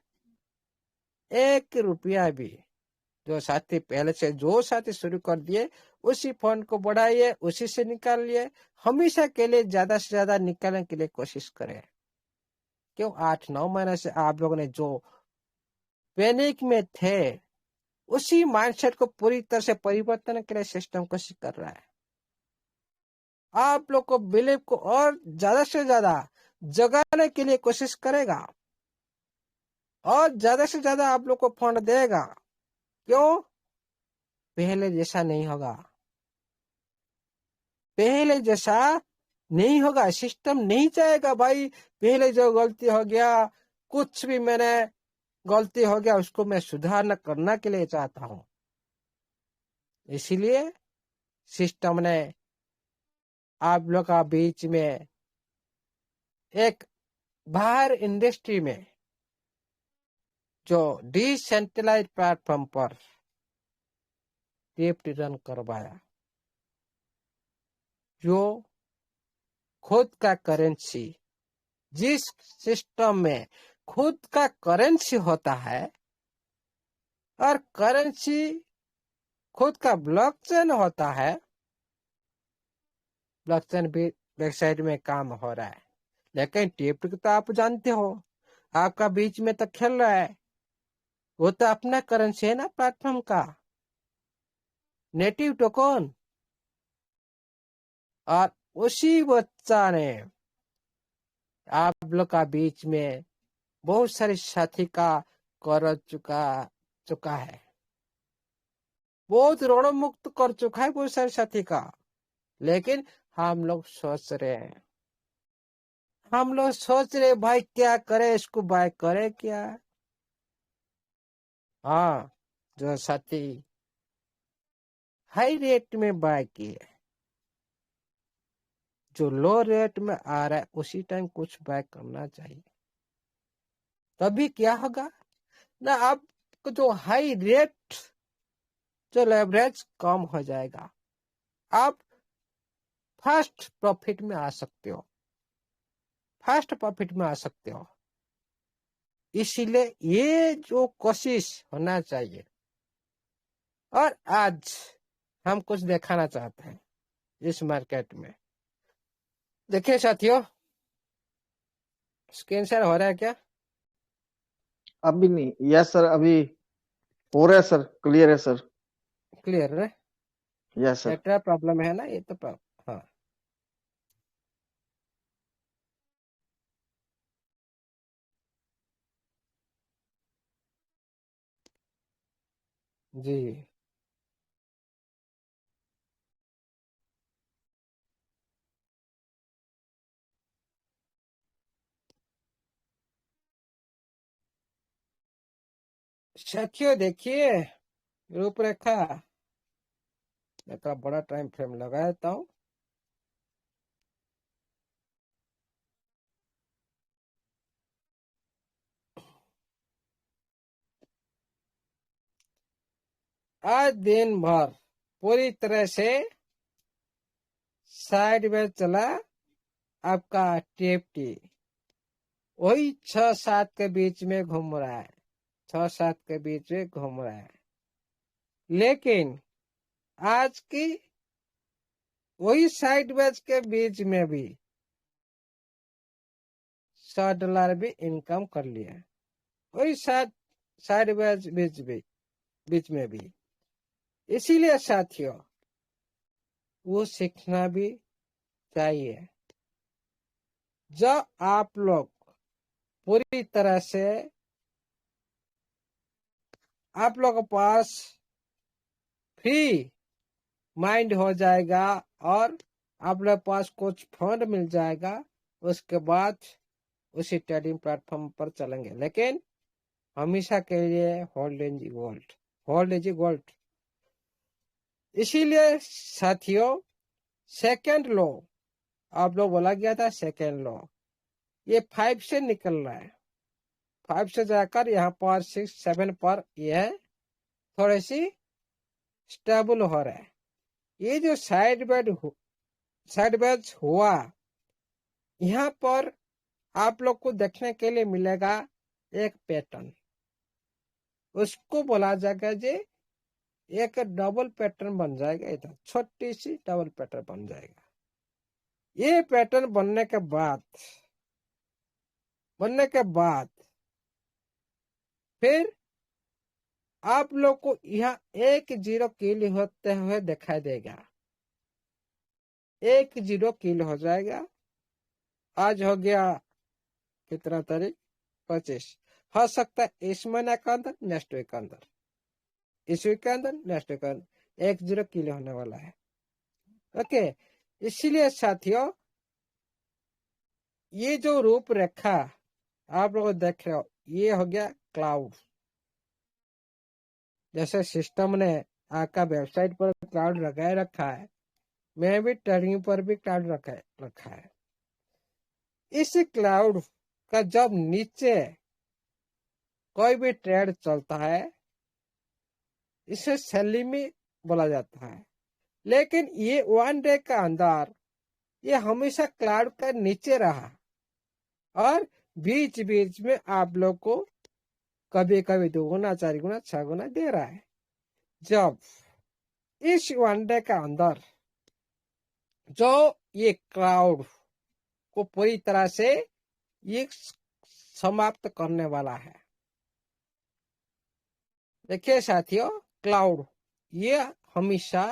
1 रुपया भी जो साथी पहले से जो साथी शुरू कर दिए उसी फंड को बढ़ाइए, उसी से निकालिए। हमेशा के लिए ज्यादा से ज्यादा निकालने के लिए कोशिश करें। क्यों 8-9 महीने से आप लोगों ने जो पैनिक में थे उसी माइंडसेट को पूरी तरह से परिवर्तन के लिए सिस्टम कोशिश कर रहा है। आप लोग को बिलीव को और ज्यादा से ज्यादा जगाने के लिए कोशिश करेगा और ज्यादा से ज्यादा आप लोग को फंड देगा। क्यों? पहले जैसा नहीं होगा, पहले जैसा नहीं होगा। सिस्टम नहीं चाहेगा भाई पहले जो गलती हो गया, कुछ भी मैंने गलती हो गया उसको मैं सुधार न करना के लिए चाहता हूं। इसीलिए सिस्टम ने आप लोग का बीच में एक बाहर इंडस्ट्री में जो डिसेंट्रलाइज प्लेटफॉर्म पर टीएफटी रन करवाया, जो खुद का करेंसी, जिस सिस्टम में खुद का करेंसी होता है और करेंसी खुद का ब्लॉकचेन होता है, ब्लॉकचेन भी वेबसाइट में काम हो रहा है। लेकिन टीएफटी तो आप जानते हो, आपका बीच में तो खेल रहा है, वो तो अपना करेंसी है ना प्लेटफॉर्म का, नेटिव टोकन। और उसी बच्चा ने आप लोग का बीच में बहुत सारे साथी का कर चुका है, बहुत ऋण मुक्त कर चुका है बहुत सारे साथी का। लेकिन हम लोग सोच रहे भाई क्या करे, इसको बाय करे क्या। हाँ, जो साथी हाई रेट में बाय किए, जो लो रेट में आ रहा है उसी टाइम कुछ बाय करना चाहिए। तभी क्या होगा ना, आपको जो हाई रेट जो लेवरेज कम हो जाएगा, आप फास्ट प्रॉफिट में आ सकते हो, फास्ट प्रॉफिट में आ सकते हो। इसीलिए ये जो कोशिश होना चाहिए। और आज हम कुछ दिखाना चाहते हैं इस मार्केट में। देखिए साथियों, स्क्रीन शेयर हो रहा है क्या? अभी नहीं, यस सर, अभी हो रहा है सर, क्लियर है सर। क्लियर है? Yes sir. नेटवर्क प्रॉब्लम है ना, ये तो हाँ। जी साथियों, देखिए रूपरेखा, मैं थोड़ा बड़ा टाइम फ्रेम लगा देता हूँ। आज दिन भर पूरी तरह से साइड में चला आपका टीएफटी, वही 6-7 के बीच में घूम रहा है, 6-7 के बीच में घूम रहा है। लेकिन आज की वही साइडवेज के बीच में भी $100 भी इनकम कर लिया, वही साइडवेज बीच में भी। इसीलिए साथियों वो सीखना भी चाहिए। जब आप लोग पूरी तरह से आप लोग के पास फ्री माइंड हो जाएगा और आप लोग के पास कुछ फंड मिल जाएगा, उसके बाद उसी ट्रेडिंग प्लेटफॉर्म पर चलेंगे। लेकिन हमेशा के लिए होल्ड इज गोल्ड। इसीलिए साथियों सेकेंड लॉ आप लोग बोला गया था, सेकेंड लॉ ये 5 से निकल रहा है, 5 से जाकर यहाँ पर 6-7 पर यह थोड़ी सी स्टेबल हो रहा है। ये जो साइडवेज हुआ यहाँ पर आप लोग को देखने के लिए मिलेगा एक पैटर्न, उसको बोला जाएगा जी एक डबल पैटर्न बन जाएगा, इधर छोटी सी डबल पैटर्न बन जाएगा। ये पैटर्न बनने के बाद फिर आप लोग को यहाँ 1-0 किल होते हुए दिखाई देगा, 1-0 किल हो जाएगा। आज हो गया कितना तारीख 25, हो सकता है इस महीने के अंदर, नेक्स्ट वीक के अंदर, इस वीक के अंदर, नेक्स्ट वीक के अंदर 1-0 किल होने वाला है। ओके, इसीलिए साथियों ये जो रूपरेखा आप लोग देख रहे हो ये हो गया क्लाउड। जैसे सिस्टम ने आपका वेबसाइट पर क्लाउड लगाए रखा है, मैं भी ट्रेडिंग पर भी क्लाउड रखा है। इस क्लाउड का जब नीचे कोई भी ट्रेड चलता है इसे सेलिंग बोला जाता है। लेकिन ये 1 डे का अंदर ये हमेशा क्लाउड का नीचे रहा और बीच बीच में आप लोग को कभी कभी 2 गुना 4 गुना 6 गुना दे रहा है। जब इस 1 डे का अंदर जो ये क्लाउड को पूरी तरह से ये समाप्त करने वाला है। देखिए साथियों क्लाउड ये हमेशा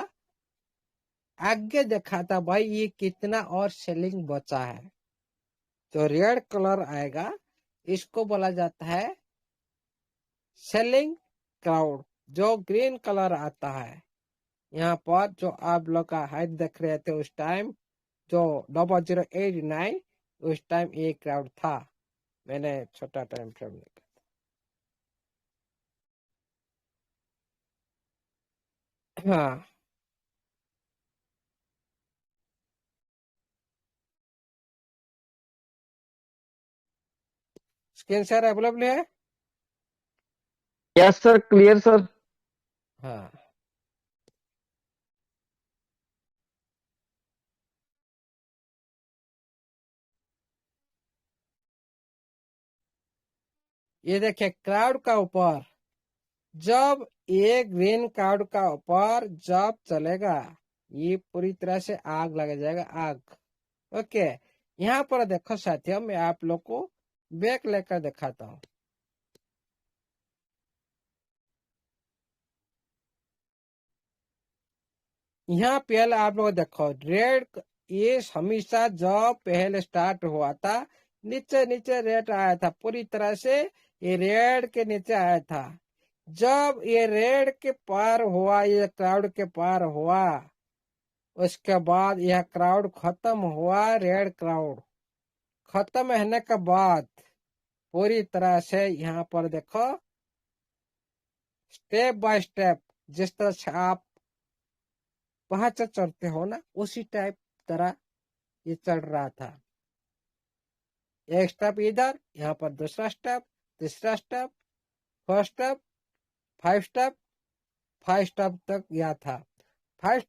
आगे दिखाता भाई ये कितना और सेलिंग बचा है। तो रेड कलर आएगा इसको बोला जाता है सेलिंग क्लाउड। जो ग्रीन कलर आता है यहाँ पर जो आप लोग का हाइट देख रहे थे उस टाइम जो 0089 उस टाइम ये क्राउड था, मैंने छोटा टाइम फ्रेम लिखा। हाँ स्क्रीन शेयर अवेलेबल है? Yes sir, clear sir. हाँ ये देखिए क्राउड का ऊपर जब ये ग्रीन क्राउड का ऊपर जब चलेगा ये पूरी तरह से आग लग जाएगा, आग। ओके यहाँ पर देखो साथियों मैं आप लोग को बैक लेकर दिखाता हूँ। यहाँ पहले आप लोग देखो रेड ये हमेशा जब पहले स्टार्ट हुआ था नीचे नीचे रेड आया था, पूरी तरह से ये रेड के नीचे आया था। जब ये रेड के पार हुआ, ये क्राउड के पार हुआ, उसके बाद यह क्राउड खत्म हुआ, रेड क्राउड खत्म होने के बाद पूरी तरह से यहाँ पर देखो स्टेप बाय स्टेप जिस तरह से आप पहाड़ चढ़ते हो ना उसी टाइप तरह ये चल रहा था। एक स्टेप इधर, यहाँ पर दूसरा स्टेप, तीसरा step, first step, 5 step, 5 step तक यह था। 5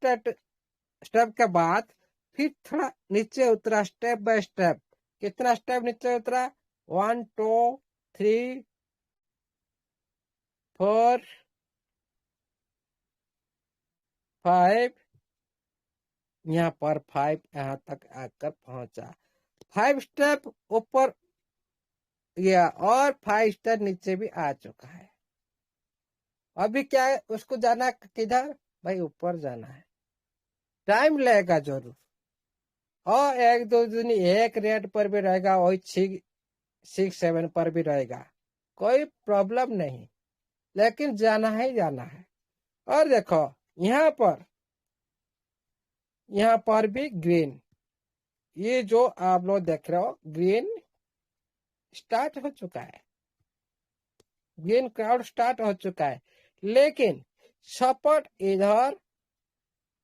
स्टेप के बाद फिर थोड़ा नीचे उतरा स्टेप बाय स्टेप। कितना स्टेप नीचे उतरा? 1 2 3 4 5 यहाँ पर 5 यहाँ तक आकर पहुंचा, 5 स्टेप ऊपर गया और 5 स्टेप नीचे भी आ चुका है। अभी क्या है, उसको जाना किधर भाई, ऊपर जाना है, टाइम लगेगा जरूर, और एक दो दिन एक रेट पर भी रहेगा, वही 6-7 पर भी रहेगा, कोई प्रॉब्लम नहीं, लेकिन जाना ही जाना है। और देखो यहाँ पर भी ग्रीन, ये जो आप लोग देख रहे हो ग्रीन स्टार्ट हो चुका है, ग्रीन क्राउड स्टार्ट हो चुका है, लेकिन सपोर्ट इधर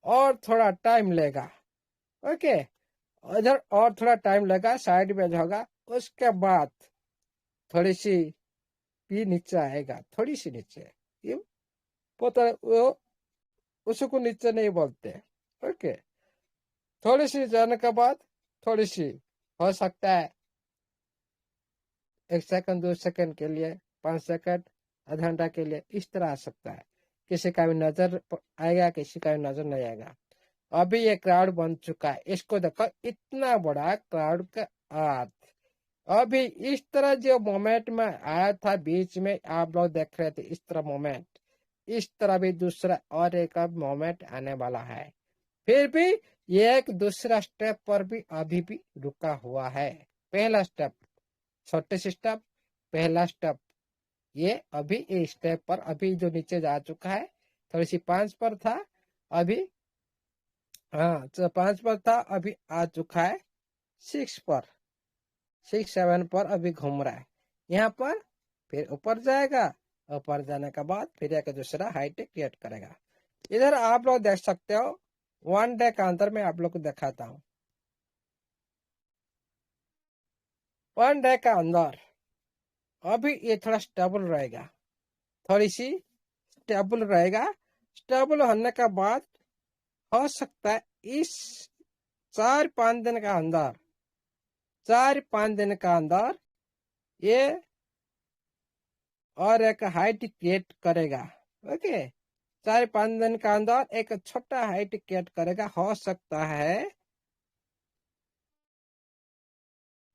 और थोड़ा टाइम लेगा। ओके, इधर और थोड़ा टाइम लेगा, साइड में होगा, उसके बाद थोड़ी सी भी नीचे आएगा, थोड़ी सी नीचे, ये पता वो उसको नीचे नहीं बोलते। ओके, थोड़ी सी जाने के बाद थोड़ी सी हो सकता है 1 सेकंड 2 सेकंड के लिए, 5 सेकंड, आधा घंटा के लिए, इस तरह आ सकता है, किसी का भी नजर आएगा, किसी का भी नजर नहीं आएगा। अभी ये क्राउड बन चुका है, इसको देखो इतना बड़ा क्राउड का अर्थ। अभी इस तरह जो मोमेंट में आया था बीच में, आप लोग देख रहे थे इस तरह मोमेंट, इस तरह भी दूसरा और एक अब मोमेंट आने वाला है, फिर भी ये एक दूसरा स्टेप पर भी अभी भी रुका हुआ है। पहला स्टेप छोटे से स्टेप, पहला स्टेप ये अभी इस स्टेप पर अभी जो नीचे जा चुका है, थोड़ी सी 5 पर था अभी, हाँ 5 पर था, अभी आ चुका है 6 पर, 6-7 पर अभी घूम रहा है। यहाँ पर फिर ऊपर जाएगा, ऊपर जाने के बाद फिर एक दूसरा हाइट क्रिएट करेगा। इधर आप लोग देख सकते हो 1 डे का अंदर में आप लोग को दिखाता हूँ। 1 डे का अंदर अभी ये थोड़ा स्टेबल रहेगा, थोड़ी सी स्टेबल रहेगा, स्टेबल होने के बाद हो सकता है इस 4-5 दिन का अंदर, 4-5 दिन का अंदर ये और एक हाइट क्रिएट करेगा। ओके, 4-5 दिन का अंदर एक छोटा हाइट क्रिएट करेगा, हो सकता है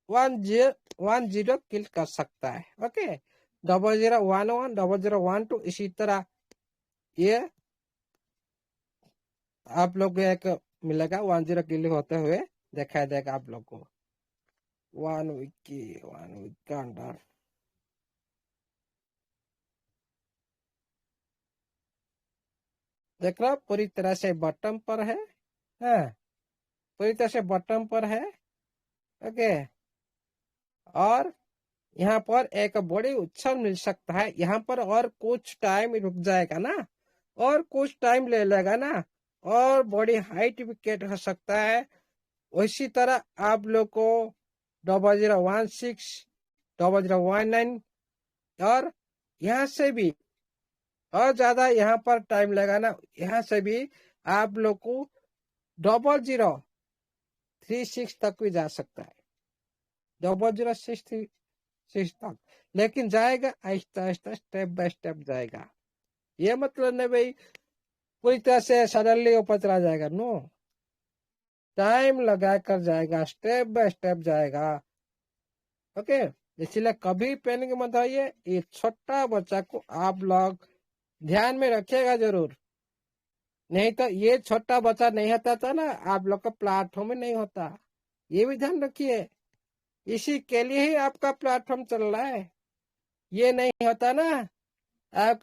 10 किल कर सकता है। ओके, 0011 0012 इसी तरह ये आप लोग को एक मिलेगा, 10 किल होते हुए दिखाई देगा आप लोग को 1 वीक का अंदर। देख रहा पूरी तरह से बॉटम पर है, हाँ पूरी तरह से बॉटम पर है। ओके, और यहाँ पर एक बड़ी उछल मिल सकता है, यहाँ पर और कुछ टाइम रुक जाएगा ना, और कुछ टाइम ले लेगा ना, और बड़ी हाइट विकेट हो सकता है। उसी तरह आप लोग को 0016 0019 और यहाँ से भी और ज्यादा यहाँ पर टाइम लगा ना, यहाँ से भी आप लोग को 0036 तक भी जा सकता है, 0066 तक, लेकिन जाएगा Aahista Aahista, step by step जाएगा। ये मतलब नहीं भाई पूरी तरह से सडनली ऊपर चला जाएगा, नो, टाइम लगा कर जाएगा, स्टेप बाय स्टेप जाएगा। ओके, इसलिए कभी पैनिक मत होइए, ये छोटा बच्चा को आप लोग ध्यान में रखिएगा जरूर, नहीं तो ये छोटा बच्चा नहीं होता था ना, आप लोग का प्लेटफॉर्म में नहीं होता, ये भी ध्यान रखिए, इसी के लिए ही आपका प्लेटफॉर्म चल रहा है। ये नहीं होता ना, आप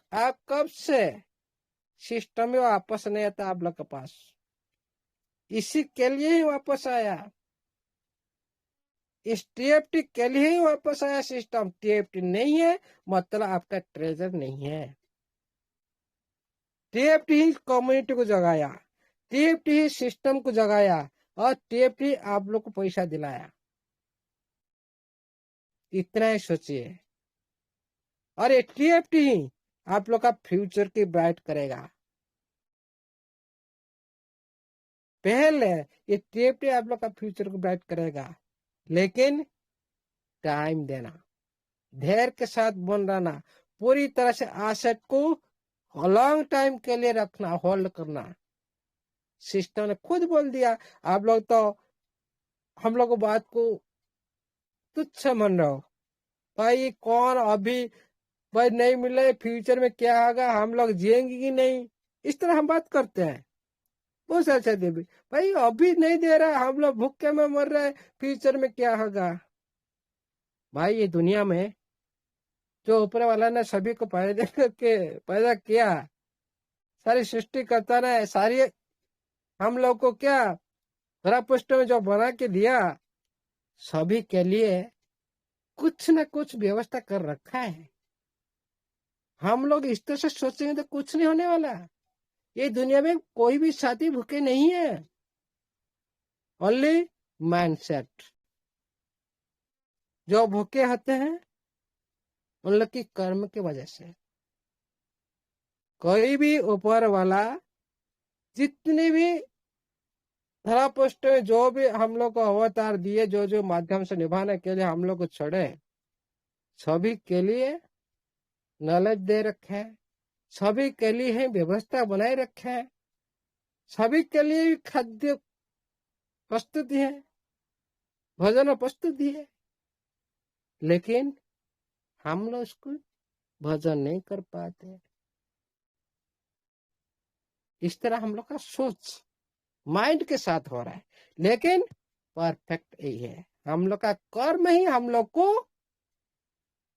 कब से सिस्टम में वापस नहीं आता आप लोग के पास, इसी के लिए ही वापस आया, इस टीएफटी के लिए ही वापस आया सिस्टम। टीएफटी नहीं है मतलब आपका ट्रेजर नहीं है, टीएफटी ही कम्युनिटी को जगाया, टीएफटी ही सिस्टम को जगाया, और टीएफटी आप लोग को पैसा दिलाया, इतना ही सोचिए। और ये टीएफटी ही आप लोग का फ्यूचर की ब्राइट करेगा। पहले ये टीएफटी आप लोग का फ्यूचर को ब्राइट करेगा, लेकिन टाइम देना, धैर्य के साथ बन रहना, पूरी तरह से एसेट को लॉन्ग टाइम के लिए रखना, होल्ड करना। सिस्टम ने खुद बोल दिया। आप लोग तो हम लोग बात को तुच्छ मान रहे हो। भाई कौन अभी भाई नहीं मिले, फ्यूचर में क्या होगा, हम लोग जिएंगे कि नहीं, इस तरह हम बात करते हैं। बहुत अच्छा देवी भाई अभी नहीं दे रहा, हम लोग भूखे में मर रहे हैं, फ्यूचर में क्या होगा। भाई ये दुनिया में जो ऊपर वाला ने सभी को पैदा करके पैदा किया, सारी सृष्टि करता ने सारी हम लोग को क्या धरा पृष्ठ में जो बना के दिया, सभी के लिए कुछ न कुछ व्यवस्था कर रखा है। हम लोग इस तरह से सोचेंगे तो कुछ नहीं होने वाला। ये दुनिया में कोई भी साथी भूखे नहीं है, ओनली माइंडसेट। जो भूखे होते हैं उन लोग की कर्म की वजह से। कोई भी ऊपर वाला जितने भी धरा पृष्ठ में जो भी हम लोग को अवतार दिए, जो जो माध्यम से निभाने के लिए हम लोग को छोड़े, सभी के लिए नॉलेज दे रखे है, सभी के लिए व्यवस्था बनाए रखे है, सभी के लिए खाद्य प्रस्तुति है, भोजन प्रस्तुति है, लेकिन हम लोग उसको भोजन नहीं कर पाते। इस तरह हम लोग का सोच माइंड के साथ हो रहा है, लेकिन परफेक्ट यही है, हम लोग का कर्म ही हम लोग को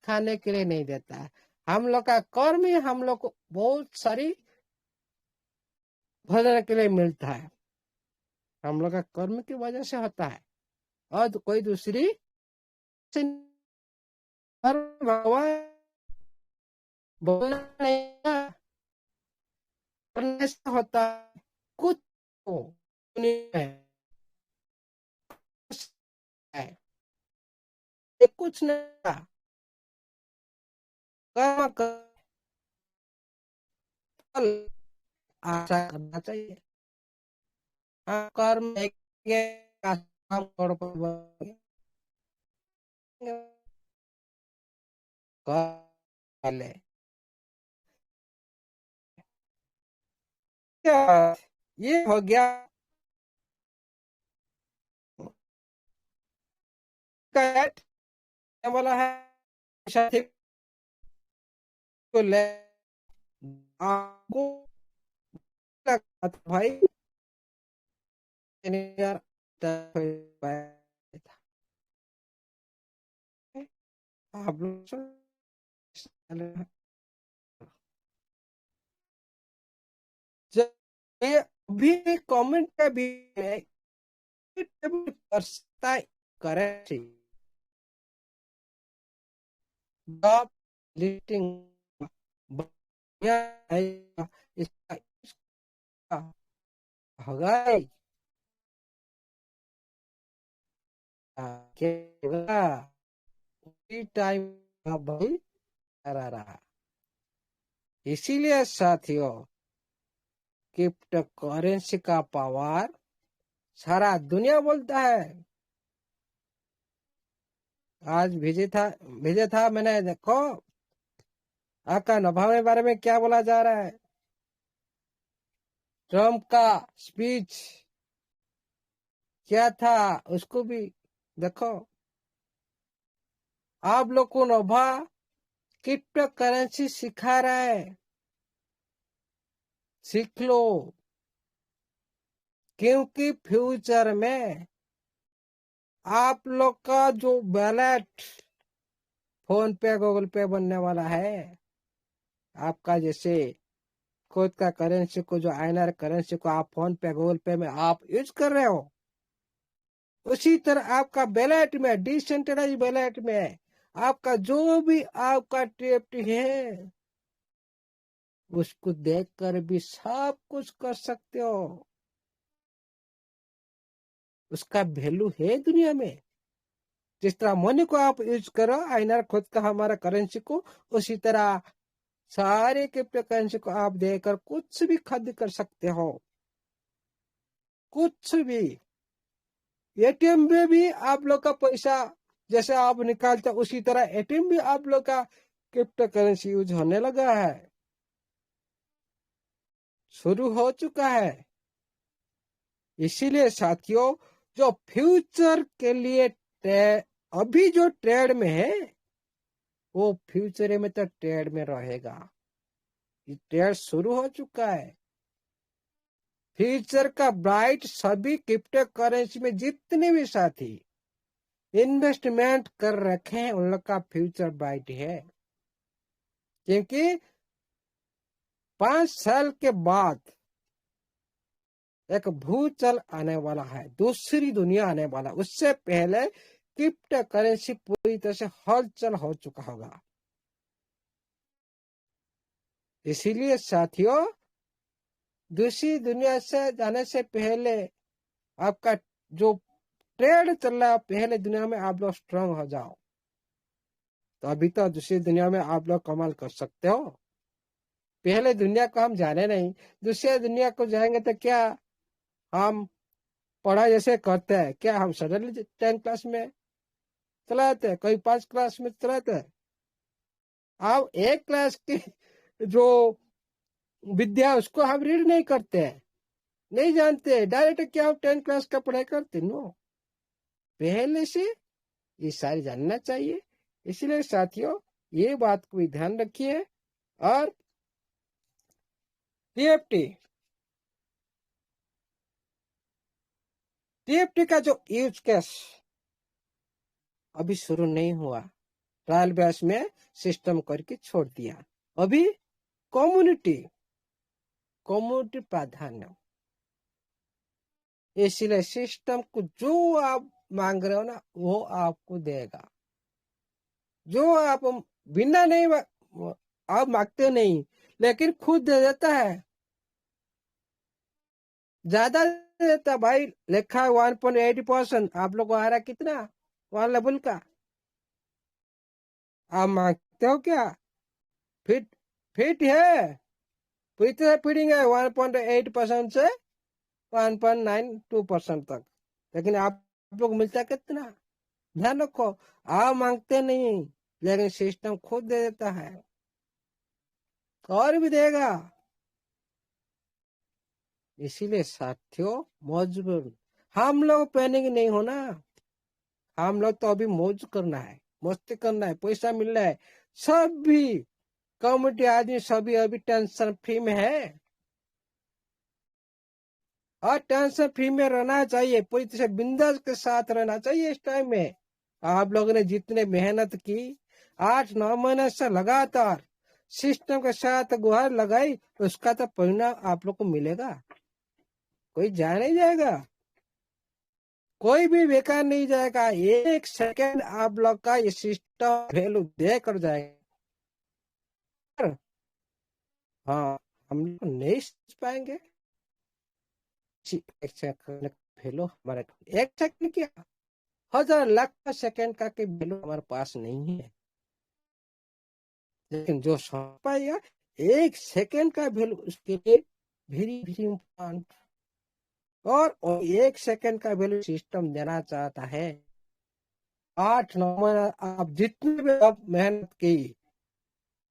खाने के लिए नहीं देता है। हम लोग का कर्म ही हम लोग को बहुत सारी भोजन के लिए मिलता है, हम लोग का कर्म की वजह से होता है, और तो कोई दूसरी भगवान बोलना नहीं करने से होता है। कुछ तो दुनिया है, ये कुछ नहीं कर्म कर फल आशा करना चाहिए। हाँ, कर्म देंगे, काम करो, पहले क्या ये हो गया कैट वाला है, साथी को ले आपको लगा था भाई यार आप लोग जब ये अभी कमेंट का भी कर सकता है, करेक्ट जॉब लिस्टिंग इसका होगा क्या टाइम भाई करा रहा। इसीलिए साथियों क्रिप्टो करेंसी का पावर सारा दुनिया बोलता है। आज भेजे था मैंने, देखो आपका नभा के बारे में क्या बोला जा रहा है। ट्रम्प का स्पीच क्या था उसको भी देखो। आप लोग को नोभा क्रिप्टो करेंसी सिखा रहा है, सीख लो, क्योंकि फ्यूचर में आप लोग का जो वैलेट फोन पे गूगल पे बनने वाला है, आपका जैसे खुद का करेंसी को जो आईएनआर करेंसी को आप फोन पे गूगल पे में आप यूज कर रहे हो, उसी तरह आपका वैलेट में डिसेंट्रलाइज वैलेट में आपका जो भी आपका टीएफटी है उसको देखकर भी सब कुछ कर सकते हो। उसका वैल्यू है दुनिया में। जिस तरह मनी को आप यूज करो आईएनआर खुद का हमारा करेंसी को, उसी तरह सारे क्रिप्टो करेंसी को आप देकर कुछ भी खरीद कर सकते हो, कुछ भी। एटीएम में भी आप लोग का पैसा जैसे आप निकालते उसी तरह एटीएम भी आप लोग का क्रिप्टो करेंसी यूज होने लगा है, शुरू हो चुका है। इसीलिए साथियों, जो फ्यूचर के लिए अभी जो ट्रेड में है, वो फ्यूचर में तो ट्रेड में रहेगा। ये ट्रेड शुरू हो चुका है। फ्यूचर का ब्राइट सभी क्रिप्टो करेंसी में जितने भी साथी इन्वेस्टमेंट कर रखे हैं, उन लोग का फ्यूचर ब्राइट है। क्योंकि 5 साल के बाद एक भूचाल आने वाला है, दूसरी दुनिया आने वाला। उससे पहले क्रिप्टो करेंसी पूरी तरह से हलचल हो चुका होगा। इसीलिए साथियों, दूसरी दुनिया से जाने से पहले आपका जो ट्रेड चल रहा है, पहले दुनिया में आप लोग स्ट्रांग हो जाओ, तो अभी तो दूसरी दुनिया में आप लोग कमाल कर सकते हो। पहले दुनिया को हम जाने नहीं, दूसरी दुनिया को जाएंगे तो क्या हम पढ़ाई जैसे करते हैं, क्या हम सडनली 10 क्लास में चला जाते हैं, कोई 5 क्लास में चला जाते हैं। आप 1 क्लास की जो विद्या उसको हम रीड नहीं करते हैं, नहीं जानते, डायरेक्ट क्या हम 10 क्लास का पढ़ाई करते। नो, पहले से ये सारी जानना चाहिए। इसलिए साथियों, ये बात को भी ध्यान रखिए। और टीएफटी का जो यूज केस अभी शुरू नहीं हुआ, ट्रायल बेस में सिस्टम करके छोड़ दिया। अभी कम्युनिटी प्राधान्य, इसलिए सिस्टम को जो आप मांग रहे हो ना, वो आपको देगा। जो आप बिना नहीं आप मांगते नहीं, लेकिन खुद दे देता है, ज्यादा दे देता भाई। लिखा है 1.8%, आप लोग को आ रहा कितना? 1 लेवल का। आप मांगते हो क्या? फिट है, पूरी तरह फिटिंग है 1.8% से 1.92% तक। लेकिन आप लोग मिलता कितना? ध्यान रखो, आप मांगते नहीं, लेकिन सिस्टम खुद दे देता है, और भी देगा। इसीलिए साथियों, मौज हम लोग पैनिक नहीं होना। हम लोग तो अभी मौज करना है, मस्ती करना है, पैसा मिल रहा है। सभी कम्युनिटी आदमी सभी अभी टेंशन फ्री में है, और टेंशन फ्री में रहना चाहिए, पूरी तरह से बिंदास के साथ रहना चाहिए। इस टाइम में आप लोगों ने जितने मेहनत की, 8-9 महीने से लगातार सिस्टम के साथ गुहार लगाई, उसका तो परिणाम आप लोग को मिलेगा। कोई जा नहीं जाएगा, कोई भी बेकार नहीं जाएगा। 1 सेकेंड आप लोग का ये सिस्टम वैल्यू देकर जाएगा। हाँ, हम लोग नहीं सोच पाएंगे। 1 सेकंड वैल्यू हमारे, 1 सेकंड क्या, 1000 लाख सेकंड का वैल्यू हमारे पास नहीं है। लेकिन जो समझ पाएगा 1 सेकंड का वैल्यू, उसके लिए वेरी वेरी इम्पोर्टेंट। और 1 सेकंड का वैल्यू सिस्टम देना चाहता है। 8-9 महीना आप जितने भी आप मेहनत की,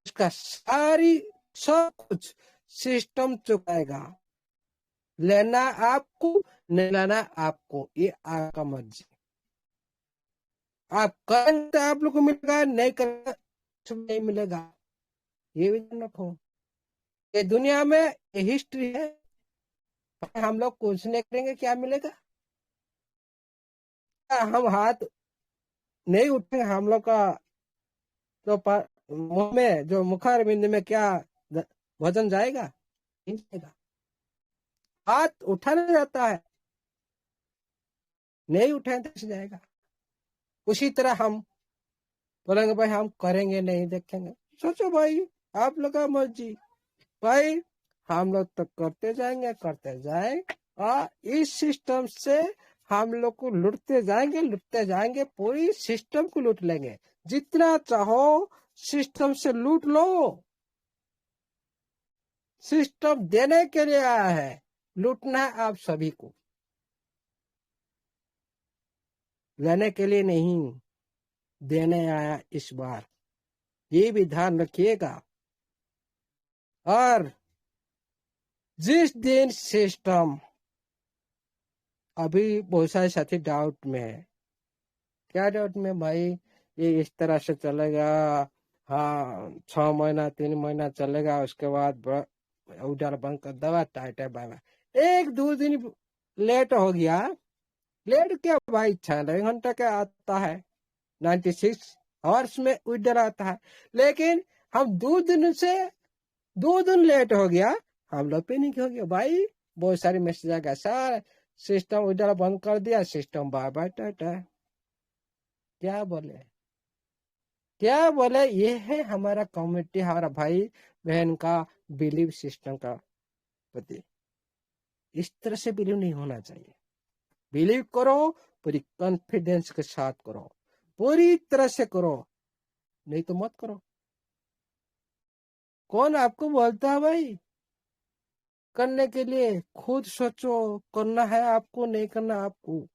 उसका सारी सब कुछ सिस्टम चुकाएगा। लेना आपको, नहीं लेना आपको, ये आपका मर्जी। आप करेंगे तो आप लोग को मिलेगा, नहीं करेंगे नहीं मिलेगा। ये भी ध्यान रखो, ये दुनिया में ये हिस्ट्री है। हम लोग कुछ नहीं करेंगे, क्या मिलेगा? हम हाथ नहीं उठेंगे, हम लोग का तो मुंह में जो मुखार बिंद में क्या वजन जाएगा? नहीं जाएगा। हाथ उठाना जाता है, नहीं उठाए तो जाएगा। उसी तरह हम बोलेंगे भाई हम करेंगे नहीं, देखेंगे। सोचो भाई, आप लोग का मर्जी भाई। हम लोग तो करते जाएंगे, और इस सिस्टम से हम लोग को लूटते जाएंगे, पूरी सिस्टम को लूट लेंगे। जितना चाहो सिस्टम से लूट लो, सिस्टम देने के लिए आया है, लूटना है आप सभी को, लेने के लिए नहीं, देने आया इस बार। ये भी ध्यान रखिएगा। और जिस दिन सिस्टम, अभी बहुत सारे साथी डाउट में है। क्या डाउट में भाई? ये इस तरह से चलेगा, हाँ 6 महीना 3 महीना चलेगा, उसके बाद उधर बंद कर दवा टाइट है बाबा। 1-2 दिन लेट हो गया, लेट क्या भाई, 6 घंटे का आता है, 96 आवर्स में उधर आता है। लेकिन हम 2 दिन लेट हो गया, हम लोग पैनिक हो गया भाई। बहुत सारे मैसेज आ गया, सर सिस्टम उधर बंद कर दिया, सिस्टम बाय बाय टाटा। क्या बोले? ये है हमारा कम्युनिटी, हमारा भाई बहन का बिलीव सिस्टम का प्रति। इस तरह से बिलीव नहीं होना चाहिए। बिलीव करो, पूरी कॉन्फिडेंस के साथ करो, पूरी तरह से करो, नहीं तो मत करो। कौन आपको बोलता है भाई करने के लिए? खुद सोचो, करना है आपको, नहीं करना आपको।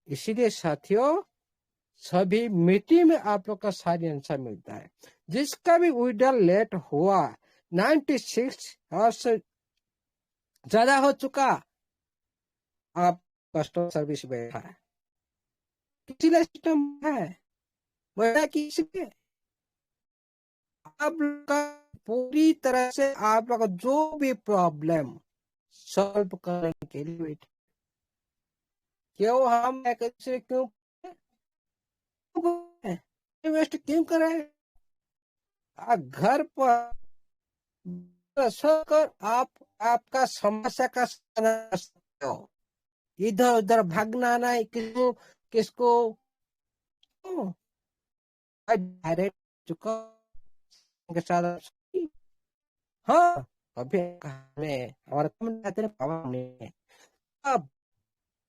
इसीलिए साथियों, सभी मीटिंग में आप लोग का सारी आंसर मिलता है। जिसका भी विड्रॉल लेट हुआ, 96 आवर्स से ज्यादा हो चुका, आप कस्टमर सर्विस बैठा है, इसीलिए सिस्टम है बैठा कि इसलिए आप लोग का पूरी तरह से आप लोग का जो भी प्रॉब्लम सॉल्व करने के लिए बैठे। क्यों हम क्यों इन्वेस्ट क्यों करें? घर पर कर आप आपका समस्या का समाधान कर सकते हो। इधर उधर भागना नहीं, किसको डायरेक्ट चुका के साथ। हाँ, अभी हमें हमारा पावर नहीं है, अब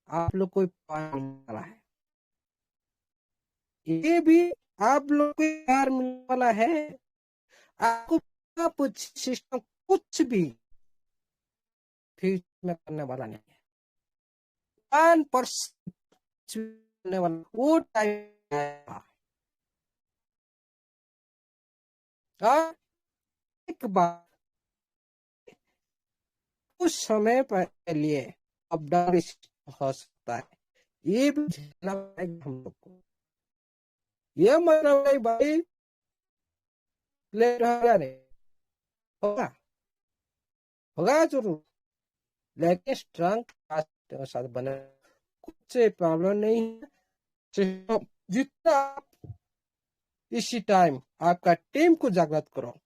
आप लोग को पावर मिलने वाला है। ये भी आप लोग को पावर मिलने वाला है। आपको सिस्टम कुछ भी फ्यूचर में करने वाला नहीं है। 1% करने वाला वो टाइम आएगा। और एक बार कुछ समय के लिए अप डाउन हो सकता है, ये भी झेलना पड़ेगा हम लोग को। ये मतलब नहीं भाई लेट होगा, नहीं होगा जरूर, लेकिन स्ट्रांग के साथ बने, कुछ प्रॉब्लम नहीं है। जितना आप इसी टाइम आपका टीम को जागृत करो,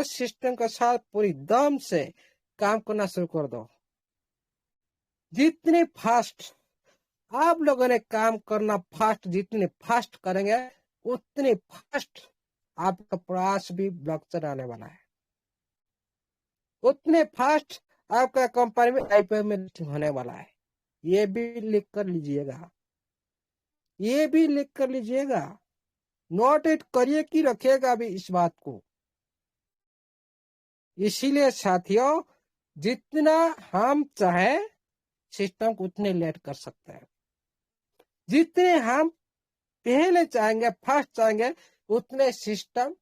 सिस्टम के साथ पूरी दम से काम करना शुरू कर दो। जितने फास्ट आप लोगों ने काम करना, जितने फास्ट करेंगे उतने फास्ट आपका प्रयास भी ब्लॉकचेन आने वाला है, उतने फास्ट आपका कंपनी में आईपीओ में लिस्टिंग होने वाला है। ये भी लिख कर लीजिएगा, नोट इट करिए कि रखिएगा अभी इस बात को। इसीलिए साथियों, जितना हम चाहे सिस्टम को उतने लेट कर सकते हैं, जितने हम पहले चाहेंगे, फास्ट चाहेंगे, उतने सिस्टम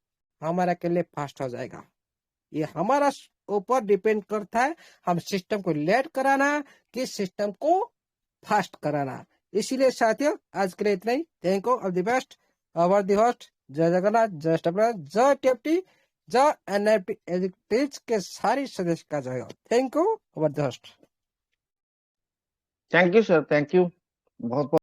हमारा के लिए फास्ट हो जाएगा। ये हमारा ऊपर डिपेंड करता है, हम सिस्टम को लेट कराना कि सिस्टम को फास्ट कराना। इसीलिए साथियों, आज के लिए इतना ही। Thank you, all the best, our the host. जय जगन्नाथ, जय स्टेपलर, जय टीएफटी, जय एनएफटी एजुकेटिव्स के सारी सदस्य का जय हो। Thank you, our the host. Thank you sir, thank you बहुत।